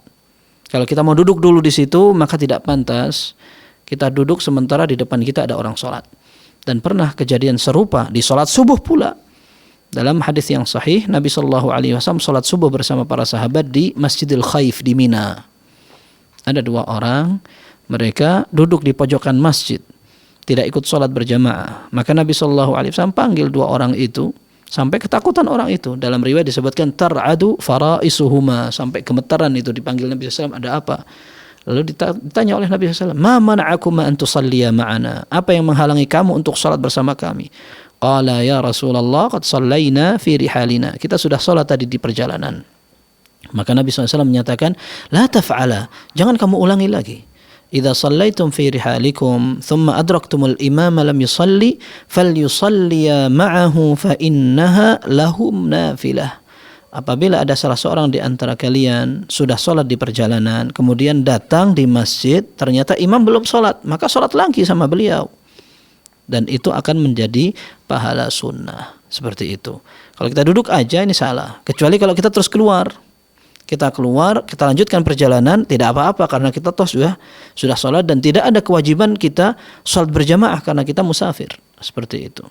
Kalau kita mau duduk dulu di situ, maka tidak pantas kita duduk sementara di depan kita ada orang sholat. Dan pernah kejadian serupa di sholat subuh pula. Dalam hadis yang sahih, Nabi SAW sholat subuh bersama para sahabat di Masjidil Khaif di Mina. Ada 2 orang, mereka duduk di pojokan masjid, tidak ikut sholat berjamaah. Maka Nabi SAW panggil 2 orang itu, sampai ketakutan orang itu. Dalam riwayat disebutkan tar'adu faraisuhuma, sampai gemetaran itu dipanggil Nabi SAW, ada apa? Lalu ditanya oleh Nabi SAW, ma mana'akuma an tusalliya ma'ana? Apa yang menghalangi kamu untuk sholat bersama kami? Qala ya Rasulullah qad sallayna fi rihalina. Kita sudah sholat tadi di perjalanan. Maka Nabi SAW menyatakan, la taf'ala, jangan kamu ulangi lagi. Idza sallaitum fi rihalikum thumma adraktumul imama lam yusalli falyusalliya ma'ahu fa innaha lahum nafilah. Apabila ada salah seorang di antara kalian sudah sholat di perjalanan, kemudian datang di masjid, ternyata imam belum sholat, maka sholat lagi sama beliau. Dan itu akan menjadi pahala sunnah. Seperti itu. Kalau kita duduk aja ini salah. Kecuali kalau kita terus keluar. Kita keluar, kita lanjutkan perjalanan, tidak apa-apa karena kita toh sudah sholat dan tidak ada kewajiban kita sholat berjamaah karena kita musafir. Seperti itu.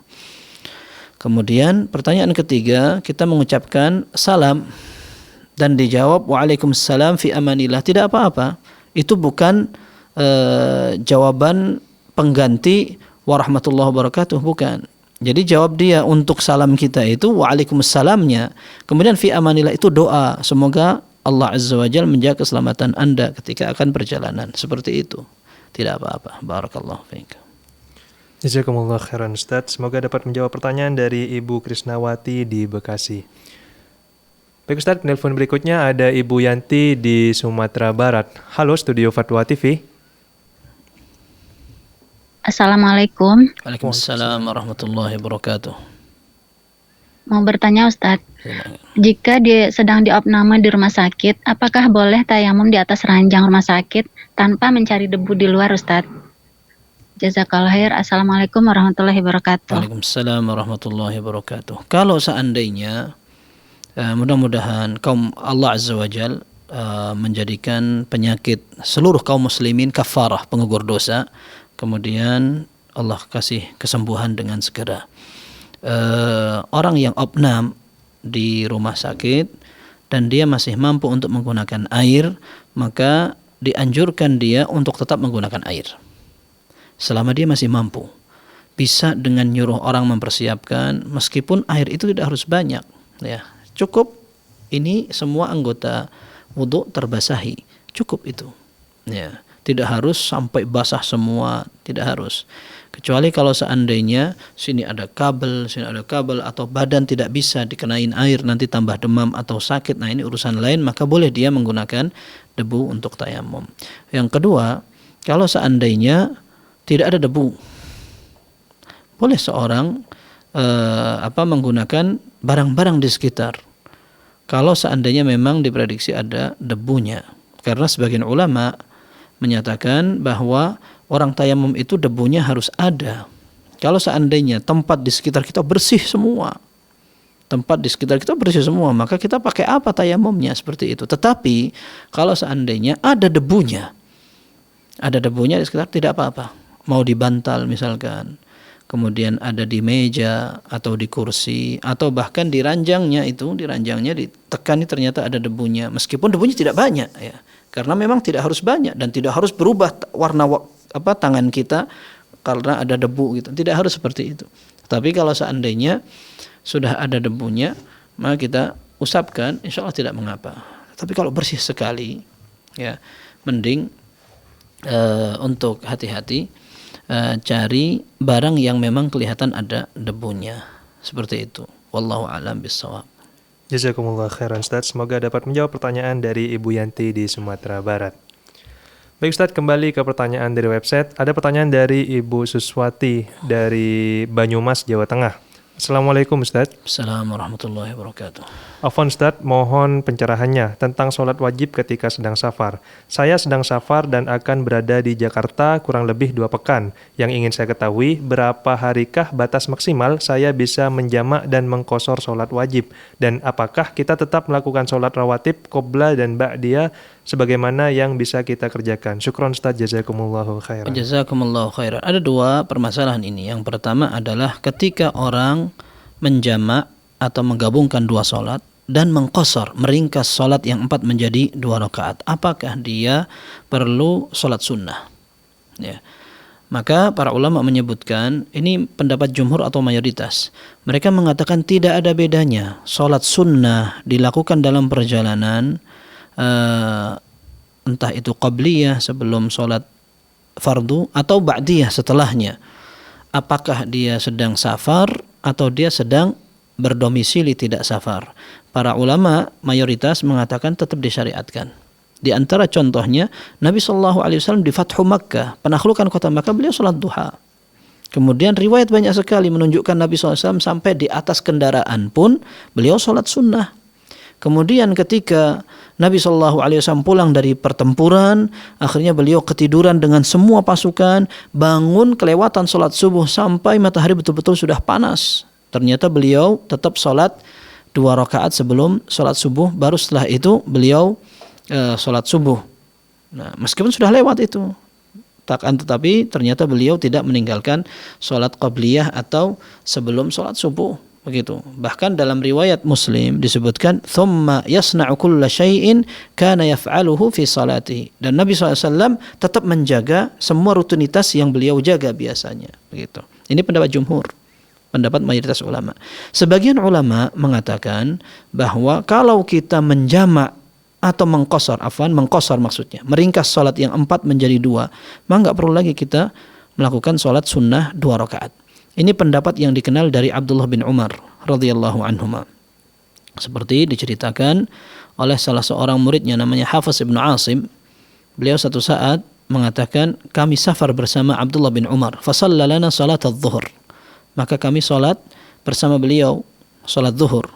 Kemudian pertanyaan ketiga, kita mengucapkan salam dan dijawab waalaikumsalam fi amanillah. Tidak apa-apa. Itu bukan jawaban pengganti warahmatullahi wabarakatuh, bukan. Jadi jawab dia untuk salam kita itu waalaikumsalamnya. Kemudian fi amanillah itu doa. Semoga Allah Azza wa Jalla menjaga keselamatan Anda ketika akan perjalanan. Seperti itu. Tidak apa-apa. Barakallahu fiik. Jazakumullah khairan Ustaz. Semoga dapat menjawab pertanyaan dari Ibu Krisnawati di Bekasi. Baik Ustaz, telepon berikutnya ada Ibu Yanti di Sumatera Barat. Halo Studio Fatwa TV. Assalamualaikum. Waalaikumsalam warahmatullahi wabarakatuh. Mau bertanya Ustadz, jika sedang diopname di rumah sakit, apakah boleh tayamum di atas ranjang rumah sakit tanpa mencari debu di luar Ustadz? Jazakallah khair. Assalamualaikum warahmatullahi wabarakatuh. Waalaikumsalam warahmatullahi wabarakatuh. Kalau seandainya mudah-mudahan kaum Allah Azza wa Jal menjadikan penyakit seluruh kaum muslimin kafarah, pengugur dosa, kemudian Allah kasih kesembuhan dengan segera. Orang yang opnam di rumah sakit dan dia masih mampu untuk menggunakan air, maka dianjurkan dia untuk tetap menggunakan air selama dia masih mampu. bisa dengan nyuruh orang mempersiapkan, meskipun air itu tidak harus banyak, ya. Cukup ini semua anggota wudu terbasahi, cukup itu. Ya, tidak harus sampai basah semua, tidak harus. Kecuali kalau seandainya sini ada kabel atau badan tidak bisa dikenain air nanti tambah demam atau sakit. Nah, ini urusan lain, maka boleh dia menggunakan debu untuk tayamum. Yang kedua, kalau seandainya tidak ada debu, boleh seorang menggunakan barang-barang di sekitar. Kalau seandainya memang diprediksi ada debunya. Karena sebagian ulama menyatakan bahwa orang tayamum itu debunya harus ada. Kalau seandainya tempat di sekitar kita bersih semua, maka kita pakai apa tayamumnya, seperti itu. Tetapi kalau seandainya ada debunya di sekitar, tidak apa-apa. Mau dibantal misalkan, kemudian ada di meja atau di kursi atau bahkan di ranjangnya ditekani ternyata ada debunya, meskipun debunya tidak banyak, ya. Karena memang tidak harus banyak dan tidak harus berubah warna tangan kita karena ada debu gitu. Tidak harus seperti itu. Tapi kalau seandainya sudah ada debunya, maka kita usapkan, insya Allah tidak mengapa. Tapi kalau bersih sekali, ya mending untuk hati-hati cari barang yang memang kelihatan ada debunya, seperti itu. Wallahu a'lam bishawab. Jazakumullah khairan Ustaz. Semoga dapat menjawab pertanyaan dari Ibu Yanti di Sumatera Barat. Baik Ustaz, kembali ke pertanyaan dari website. Ada pertanyaan dari Ibu Suswati dari Banyumas, Jawa Tengah. Assalamualaikum Ustaz. Assalamualaikum warahmatullahi wabarakatuh. Afwan Ustaz, mohon pencerahannya tentang sholat wajib ketika sedang safar. Saya sedang safar dan akan berada di Jakarta kurang lebih 2 pekan. Yang ingin saya ketahui, berapa harikah batas maksimal saya bisa menjamak dan mengqashar sholat wajib? Dan apakah kita tetap melakukan sholat rawatib, qobla dan ba'diyah sebagaimana yang bisa kita kerjakan? Syukron Ustaz, jazakumullahu khairan. Jazakumullahu khairan. Ada 2 permasalahan ini. Yang pertama adalah ketika orang menjamak atau menggabungkan 2 sholat dan mengqashar, meringkas sholat yang 4 menjadi 2 rakaat. Apakah dia perlu sholat sunnah? Ya. Maka para ulama menyebutkan, ini pendapat jumhur atau mayoritas. Mereka mengatakan tidak ada bedanya sholat sunnah dilakukan dalam perjalanan, entah itu qabliyah sebelum sholat fardu atau ba'diyah setelahnya. Apakah dia sedang safar atau dia sedang berdomisili tidak safar. Para ulama mayoritas mengatakan tetap disyariatkan. Di antara contohnya, Nabi SAW di Fathu Makkah, penaklukan kota Makkah, beliau sholat duha. Kemudian riwayat banyak sekali menunjukkan Nabi SAW sampai di atas kendaraan pun beliau sholat sunnah. Kemudian ketika Nabi SAW pulang dari pertempuran, akhirnya beliau ketiduran dengan semua pasukan, bangun kelewatan sholat subuh sampai matahari betul-betul sudah panas. Ternyata beliau tetap sholat 2 rakaat sebelum sholat subuh, baru setelah itu beliau sholat subuh. Nah, meskipun sudah lewat itu, tetapi ternyata beliau tidak meninggalkan sholat qabliyah atau sebelum sholat subuh. Begitu. Bahkan dalam riwayat Muslim disebutkan, "Thumma yasna'u kulla syai'in kana yaf'aluhu fi salatihi." Dan Nabi SAW tetap menjaga semua rutinitas yang beliau jaga biasanya. Begitu. Ini pendapat jumhur, pendapat mayoritas ulama. Sebagian ulama mengatakan bahwa kalau kita menjamak atau mengqashar maksudnya, meringkas salat yang 4 menjadi 2, maka enggak perlu lagi kita melakukan salat sunnah 2 rakaat. Ini pendapat yang dikenal dari Abdullah bin Umar radhiyallahu anhuma. Seperti diceritakan oleh salah seorang muridnya namanya Hafiz ibn Asim. Beliau satu saat mengatakan, kami safar bersama Abdullah bin Umar. Fasalla lana salat adh-dhuhr. Maka kami salat bersama beliau, salat zuhur.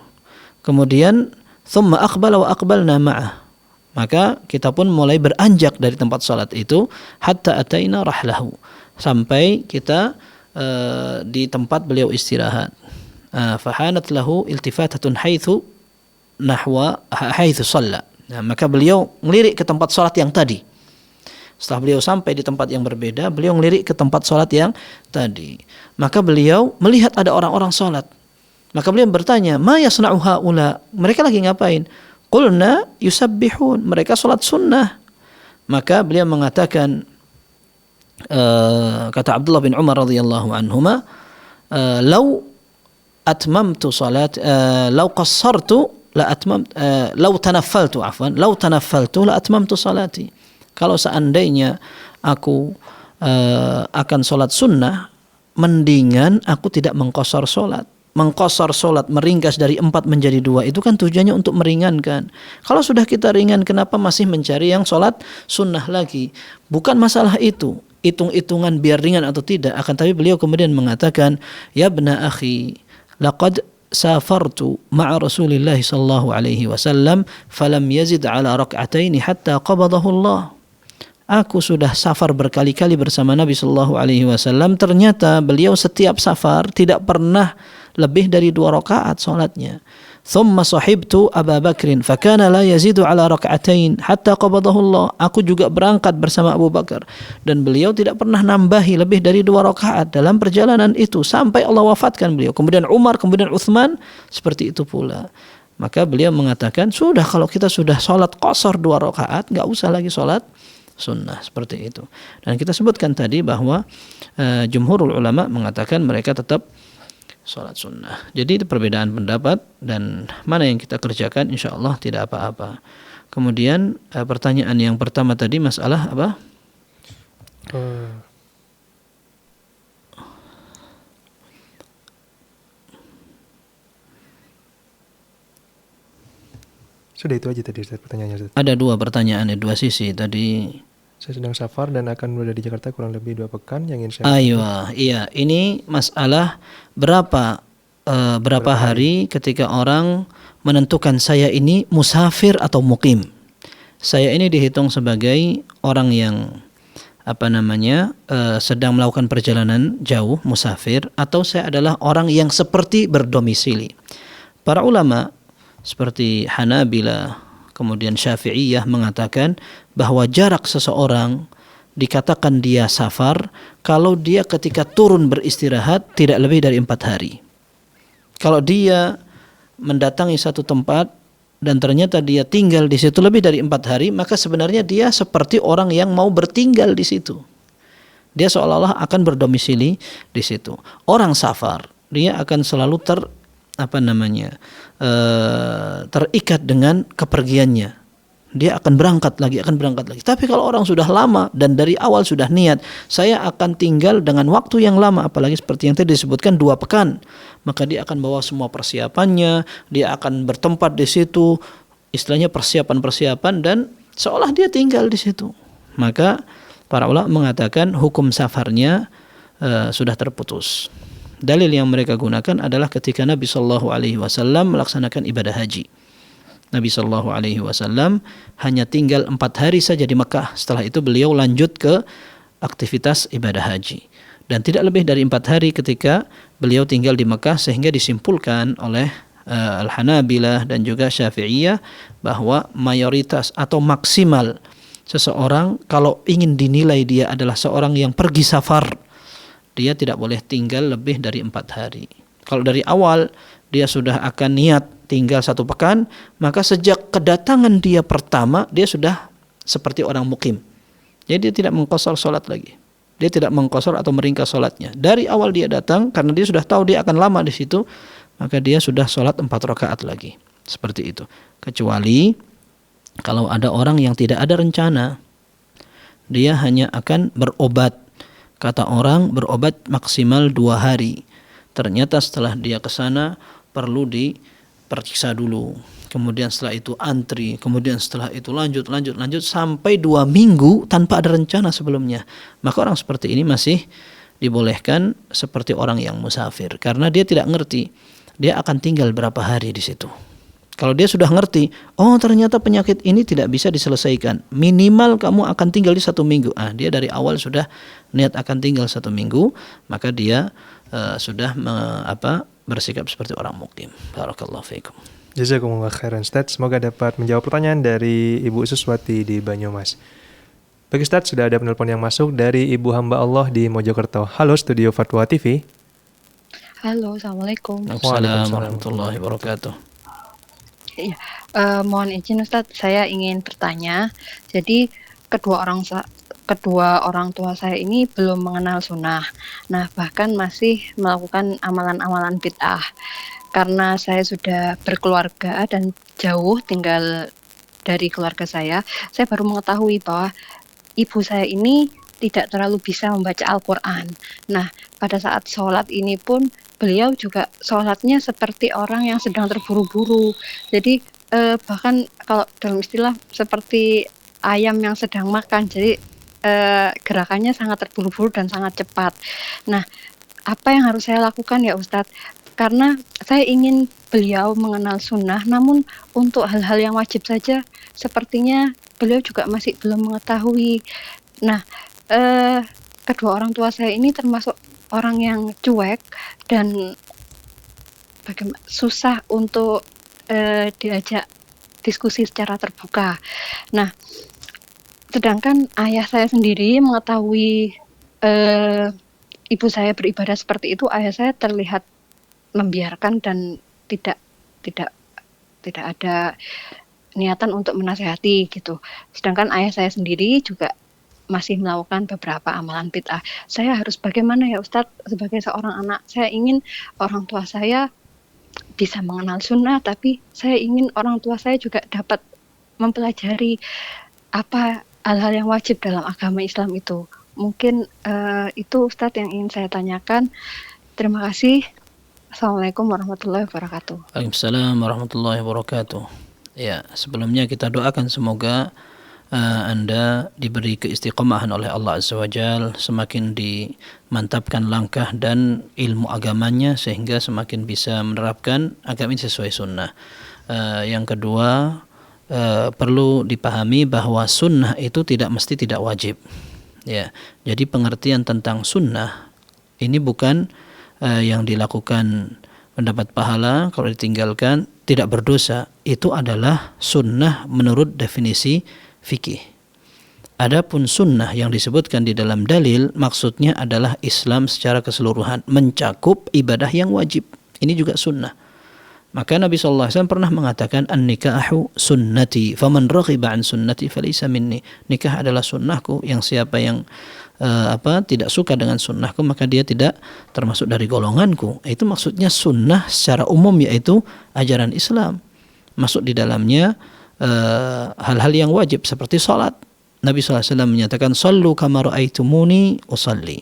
Kemudian thumma aqbala wa aqbalna ma'ah. Maka kita pun mulai beranjak dari tempat salat itu hatta ataina rahlahu. Sampai kita di tempat beliau istirahat. Fahanat lahu iltifatatun haitsu shalla. Nah, maka beliau ngelirik ke tempat salat yang tadi. Setelah beliau sampai di tempat yang berbeda, beliau ngelirik ke tempat salat yang tadi. Maka beliau melihat ada orang-orang salat. Maka beliau bertanya, "Ma yasna'u haula?" Mereka lagi ngapain? Qulna yusabbihun. Mereka salat sunnah. Maka beliau mengatakan, kata Abdullah bin Umar radhiyallahu anhuma, "Lau atmamtu salat, lau qassartu la atmam, lau tanaffaltu la atmamtu salati." Kalau seandainya aku akan sholat sunnah, mendingan aku tidak mengqasar sholat. Mengqasar sholat, meringkas dari 4 menjadi 2, itu kan tujuannya untuk meringankan. Kalau sudah kita ringan, kenapa masih mencari yang sholat sunnah lagi? Bukan masalah itu, hitung-hitungan biar ringan atau tidak. Akan tapi beliau kemudian mengatakan, "Ya bna akhi, laqad safartu ma'a Rasulillah sallallahu alaihi wasallam falam yazid ala rak'ataini hatta qabadahu Allah." Aku sudah safar berkali-kali bersama Nabi sallallahu alaihi wasallam, ternyata beliau setiap safar tidak pernah lebih dari 2 rakaat salatnya. Thumma sahibtu Abu Bakrin fakana la yazidu ala rak'atain hatta qabadahu Allah. Aku juga berangkat bersama Abu Bakar dan beliau tidak pernah nambahi lebih dari 2 rakaat dalam perjalanan itu sampai Allah wafatkan beliau. Kemudian Umar, kemudian Utsman, seperti itu pula. Maka beliau mengatakan, sudah kalau kita sudah salat qasar 2 rakaat, enggak usah lagi salat sunnah, seperti itu. Dan kita sebutkan tadi bahwa jumhurul ulama mengatakan mereka tetap sholat sunnah. Jadi itu perbedaan pendapat, dan mana yang kita kerjakan insya Allah tidak apa-apa. Kemudian pertanyaan yang pertama tadi masalah apa? Sudah itu aja tadi Ustaz, pertanyaannya Ustaz. Ada 2 pertanyaan, 2 sisi tadi. Saya sedang safar dan akan berada di Jakarta kurang lebih 2 pekan, yang ingin saya... Iya, ini masalah berapa hari ketika orang menentukan saya ini musafir atau mukim. Saya ini dihitung sebagai orang yang sedang melakukan perjalanan jauh, musafir, atau saya adalah orang yang seperti berdomisili. Para ulama seperti Hanabilah, kemudian Syafi'iyah mengatakan bahwa jarak seseorang dikatakan dia safar kalau dia ketika turun beristirahat tidak lebih dari 4 hari. Kalau dia mendatangi satu tempat dan ternyata dia tinggal di situ lebih dari 4 hari, maka sebenarnya dia seperti orang yang mau bertinggal di situ. Dia seolah-olah akan berdomisili di situ. Orang safar, dia akan selalu terikat dengan kepergiannya. Dia akan berangkat lagi. Tapi kalau orang sudah lama dan dari awal sudah niat, saya akan tinggal dengan waktu yang lama, apalagi seperti yang tadi disebutkan 2 pekan, maka dia akan bawa semua persiapannya, dia akan bertempat di situ, istilahnya persiapan dan seolah dia tinggal di situ. Maka para ulama mengatakan hukum safarnya sudah terputus. Dalil yang mereka gunakan adalah ketika Nabi sallallahu alaihi wasallam melaksanakan ibadah haji. Nabi sallallahu alaihi wasallam hanya tinggal 4 hari saja di Mekah. Setelah itu beliau lanjut ke aktivitas ibadah haji. Dan tidak lebih dari 4 hari ketika beliau tinggal di Mekah, sehingga disimpulkan oleh Al-Hanabilah dan juga Syafi'iyah bahwa mayoritas atau maksimal seseorang kalau ingin dinilai dia adalah seorang yang pergi safar, dia tidak boleh tinggal lebih dari 4 hari. Kalau dari awal dia sudah akan niat tinggal 1 pekan, maka sejak kedatangan dia pertama, dia sudah seperti orang mukim. Jadi dia tidak mengqasar sholat lagi. Dia tidak mengqasar atau meringkas sholatnya. Dari awal dia datang, karena dia sudah tahu dia akan lama di situ, maka dia sudah sholat 4 rakaat lagi. Seperti itu. Kecuali kalau ada orang yang tidak ada rencana, dia hanya akan berobat. Kata orang berobat maksimal 2 hari. Ternyata setelah dia ke sana perlu diperiksa dulu. Kemudian setelah itu antri. Kemudian setelah itu lanjut sampai 2 minggu tanpa ada rencana sebelumnya. Maka orang seperti ini masih dibolehkan seperti orang yang musafir. Karena dia tidak ngerti dia akan tinggal berapa hari di situ. Kalau dia sudah ngerti, oh ternyata penyakit ini tidak bisa diselesaikan, minimal kamu akan tinggal di 1 minggu. Dia dari awal sudah niat akan tinggal 1 minggu, maka dia sudah bersikap seperti orang mukim. Barakallahu fiikum. Jazakumullah khairan Ustaz. Semoga dapat menjawab pertanyaan dari Ibu Suswati di Banyumas. Bagi Ustaz, sudah ada penelpon yang masuk dari Ibu Hamba Allah di Mojokerto. Halo Studio Fatwa TV. Halo, Assalamualaikum. Waalaikumsalam warahmatullahi wabarakatuh. Iya, mohon izin Ustadz, saya ingin bertanya. Jadi kedua kedua orang tua saya ini belum mengenal sunnah. Nah, bahkan masih melakukan amalan-amalan bid'ah. Karena saya sudah berkeluarga dan jauh tinggal dari keluarga saya baru mengetahui bahwa ibu saya ini tidak terlalu bisa membaca Al-Quran. Nah, pada saat sholat ini pun beliau juga sholatnya seperti orang yang sedang terburu-buru. Jadi bahkan kalau dalam istilah seperti ayam yang sedang makan. Jadi gerakannya sangat terburu-buru dan sangat cepat. Nah, apa yang harus saya lakukan ya Ustadz? Karena saya ingin beliau mengenal sunnah, namun untuk hal-hal yang wajib saja sepertinya beliau juga masih belum mengetahui. Nah, kedua orang tua saya ini termasuk orang yang cuek dan susah untuk diajak diskusi secara terbuka. Nah, sedangkan ayah saya sendiri mengetahui ibu saya beribadah seperti itu, ayah saya terlihat membiarkan dan tidak ada niatan untuk menasehati gitu. Sedangkan ayah saya sendiri juga masih melakukan beberapa amalan bid'ah. Saya harus bagaimana ya Ustadz sebagai seorang anak? Saya ingin orang tua saya bisa mengenal sunnah, tapi saya ingin orang tua saya juga dapat mempelajari apa hal-hal yang wajib dalam agama Islam itu. Mungkin itu Ustadz yang ingin saya tanyakan. Terima kasih. Assalamualaikum warahmatullahi wabarakatuh. Waalaikumsalam warahmatullahi wabarakatuh. Ya, sebelumnya kita doakan semoga Anda diberi keistiqomahan oleh Allah Azza wa Jal, semakin dimantapkan langkah dan ilmu agamanya sehingga semakin bisa menerapkan agama ini sesuai sunnah. Yang kedua, perlu dipahami bahwa sunnah itu tidak mesti tidak wajib. Ya, jadi pengertian tentang sunnah ini bukan yang dilakukan mendapat pahala, kalau ditinggalkan tidak berdosa. Itu adalah sunnah menurut definisi fikih. Adapun sunnah yang disebutkan di dalam dalil maksudnya adalah Islam secara keseluruhan, mencakup ibadah yang wajib. Ini juga sunnah. Maka Nabi SAW pernah mengatakan an-nikahu sunnati faman raghiba an sunnati falaysa minni. Nikah adalah sunnahku, yang siapa yang tidak suka dengan sunnahku maka dia tidak termasuk dari golonganku. Itu maksudnya sunnah secara umum, yaitu ajaran Islam. Masuk di dalamnya hal-hal yang wajib seperti salat. Nabi SAW menyatakan sallu kama ra'aitumuni usalli.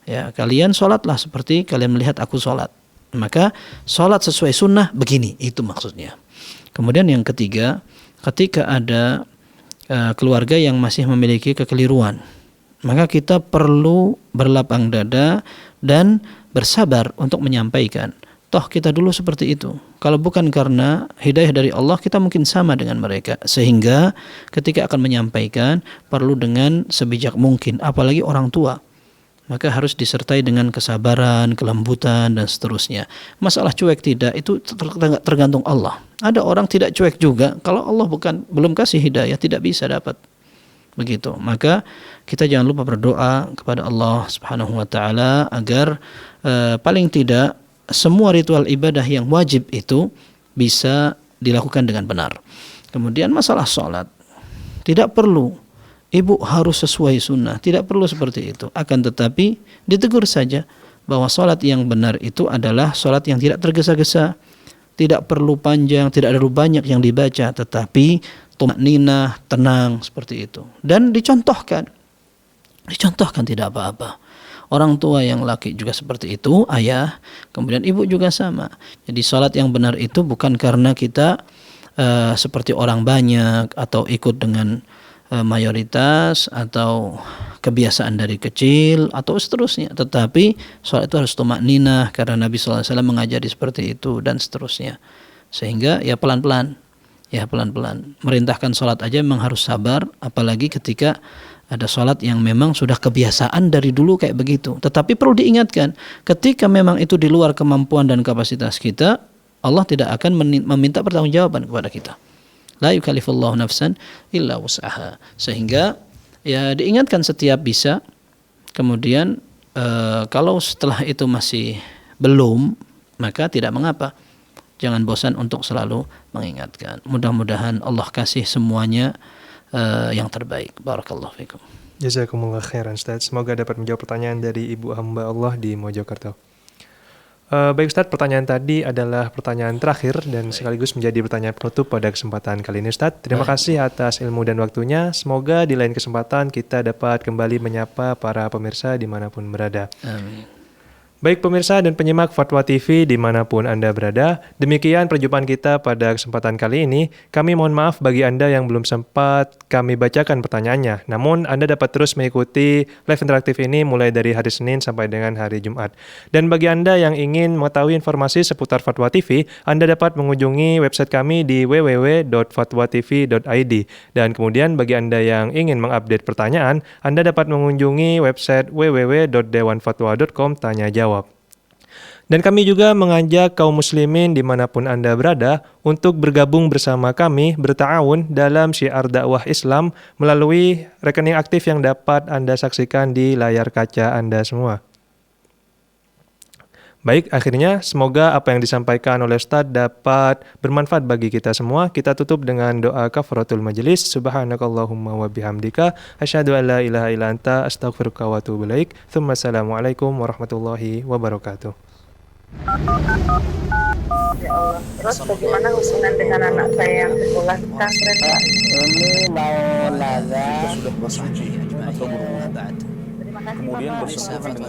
Ya, kalian salatlah seperti kalian melihat aku salat. Maka salat sesuai sunnah begini, itu maksudnya. Kemudian yang ketiga, ketika ada keluarga yang masih memiliki kekeliruan, maka kita perlu berlapang dada dan bersabar untuk menyampaikan. Toh kita dulu seperti itu. Kalau bukan karena hidayah dari Allah, kita mungkin sama dengan mereka. Sehingga ketika akan menyampaikan, perlu dengan sebijak mungkin. Apalagi orang tua. Maka harus disertai dengan kesabaran, kelembutan, dan seterusnya. Masalah cuek tidak, itu tergantung Allah. Ada orang tidak cuek juga. Kalau Allah belum kasih hidayah, tidak bisa dapat. Begitu. Maka kita jangan lupa berdoa kepada Allah Subhanahu wa taala agar paling tidak semua ritual ibadah yang wajib itu bisa dilakukan dengan benar. Kemudian masalah salat, tidak perlu ibu harus sesuai sunnah, tidak perlu seperti itu. Akan tetapi ditegur saja bahwa salat yang benar itu adalah salat yang tidak tergesa-gesa, tidak perlu panjang, tidak ada banyak yang dibaca, tetapi tumakninah, tenang, seperti itu. Dan dicontohkan tidak apa-apa. Orang tua yang laki juga seperti itu, ayah, kemudian ibu juga sama. Jadi salat yang benar itu bukan karena kita seperti orang banyak atau ikut dengan mayoritas atau kebiasaan dari kecil atau seterusnya, tetapi salat itu harus tumakninah karena Nabi SAW mengajari seperti itu dan seterusnya. Sehingga ya pelan-pelan. Merintahkan salat aja memang harus sabar, apalagi ketika ada salat yang memang sudah kebiasaan dari dulu kayak begitu. Tetapi perlu diingatkan, ketika memang itu di luar kemampuan dan kapasitas kita, Allah tidak akan meminta pertanggungjawaban kepada kita. La yukallifullahu nafsan illa wus'aha. Sehingga ya diingatkan setiap bisa. Kemudian kalau setelah itu masih belum, maka tidak mengapa. Jangan bosan untuk selalu mengingatkan. Mudah-mudahan Allah kasih semuanya yang terbaik. Barakallahu fikum. Jazakumullah khairan Ustaz. Semoga dapat menjawab pertanyaan dari Ibu hamba Allah di Mojokerto. Baik Ustaz, pertanyaan tadi adalah pertanyaan terakhir dan sekaligus menjadi pertanyaan penutup pada kesempatan kali ini Ustaz. Terima kasih atas ilmu dan waktunya. Semoga di lain kesempatan kita dapat kembali menyapa para pemirsa dimanapun berada. Amin. Baik pemirsa dan penyimak Fatwa TV dimanapun Anda berada, demikian perjumpaan kita pada kesempatan kali ini. Kami mohon maaf bagi Anda yang belum sempat kami bacakan pertanyaannya. Namun Anda dapat terus mengikuti live interaktif ini mulai dari hari Senin sampai dengan hari Jumat. Dan bagi Anda yang ingin mengetahui informasi seputar Fatwa TV, Anda dapat mengunjungi website kami di www.fatwatv.id. Dan kemudian bagi Anda yang ingin mengupdate pertanyaan, Anda dapat mengunjungi website www.dewanfatwa.com tanya jawab. Dan kami juga mengajak kaum muslimin dimanapun Anda berada untuk bergabung bersama kami berta'awun dalam syiar dakwah Islam melalui rekening aktif yang dapat Anda saksikan di layar kaca Anda semua. Baik, akhirnya semoga apa yang disampaikan oleh Ustaz dapat bermanfaat bagi kita semua. Kita tutup dengan doa kafaratul majelis. Subhanakallahumma wa bihamdika asyhadu an la ilaha illa anta astaghfiruka wa atubu ilaik. Tsumma assalamualaikum warahmatullahi wabarakatuh. Ya Allah. Terus bagaimana hubungan dengan anak saya yang sekolah pesantren, Pak? Ini mau nazar Sudah bersuci atau berwudu. Terima kasih, Kemudian Bapak. bersentuhan dengan